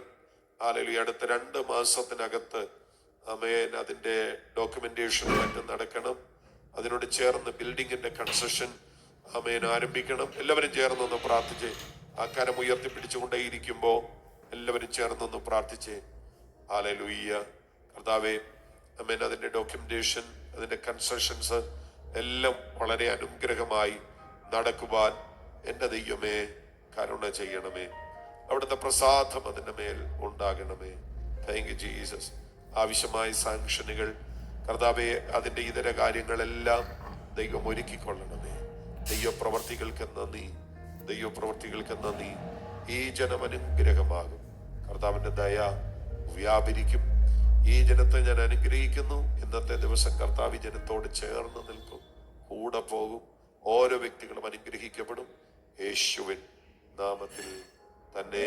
ഹല്ലേലൂയ. അടുത്ത 2 മാസത്തിനകത്ത് ആമേൻ അതിന്റെ ഡോക്യുമെന്റേഷൻ മറ്റും നടക്കണം. അതിനോട് ചേർന്ന് ബിൽഡിങ്ങിന്റെ കൺസ്ട്രക്ഷൻ ആമേൻ ആരംഭിക്കണം. എല്ലാവരും ചേർന്നൊന്ന് പ്രാർത്ഥിച്ചേ. ആ കരം ഉയർത്തിപ്പിടിച്ചുകൊണ്ടേയിരിക്കുമ്പോ എല്ലാവരും ചേർന്നൊന്ന് പ്രാർത്ഥിച്ചേ. ഹല്ലേലൂയ. കർത്താവേ, ആമേൻ അതിന്റെ ഡോക്യുമെന്റേഷൻ, അതിന്റെ കൺസ്ട്രക്ഷൻസ് എല്ലാം വളരെ അനുഗ്രഹമായി നടക്കുവാൻ എൻ്റെ ദൈവമേ കരുണ ചെയ്യണമേ. അവിടുത്തെ പ്രസാദം അതിന്റെ മേൽ ഉണ്ടാകണമേ. Thank you Jesus. ആവശ്യമായ സാങ്ഷനുകൾ കർത്താവേ, അതിന്റെ ഇതര കാര്യങ്ങളെല്ലാം ദൈവം ഒരുക്കിക്കൊള്ളണമേ. ദൈവപ്രവർത്തികൾക്ക് നന്ദി, ദൈവപ്രവർത്തികൾക്ക് നന്ദി. ഈ ജനം അനുഗ്രഹമാകും. കർത്താവിന്റെ ദയ വ്യാപരിക്കും. ഈ ജനത്തെ ഞാൻ അനുഗ്രഹിക്കുന്നു. ഇന്നത്തെ ദിവസം കർത്താവ് ജനത്തോട് ചേർന്ന് നിൽക്കും, കൂടെ പോകും. ഓരോ വ്യക്തികളും അനുഗ്രഹിക്കപ്പെടും യേശുവിൻ നാമത്തിൽ തന്നെ.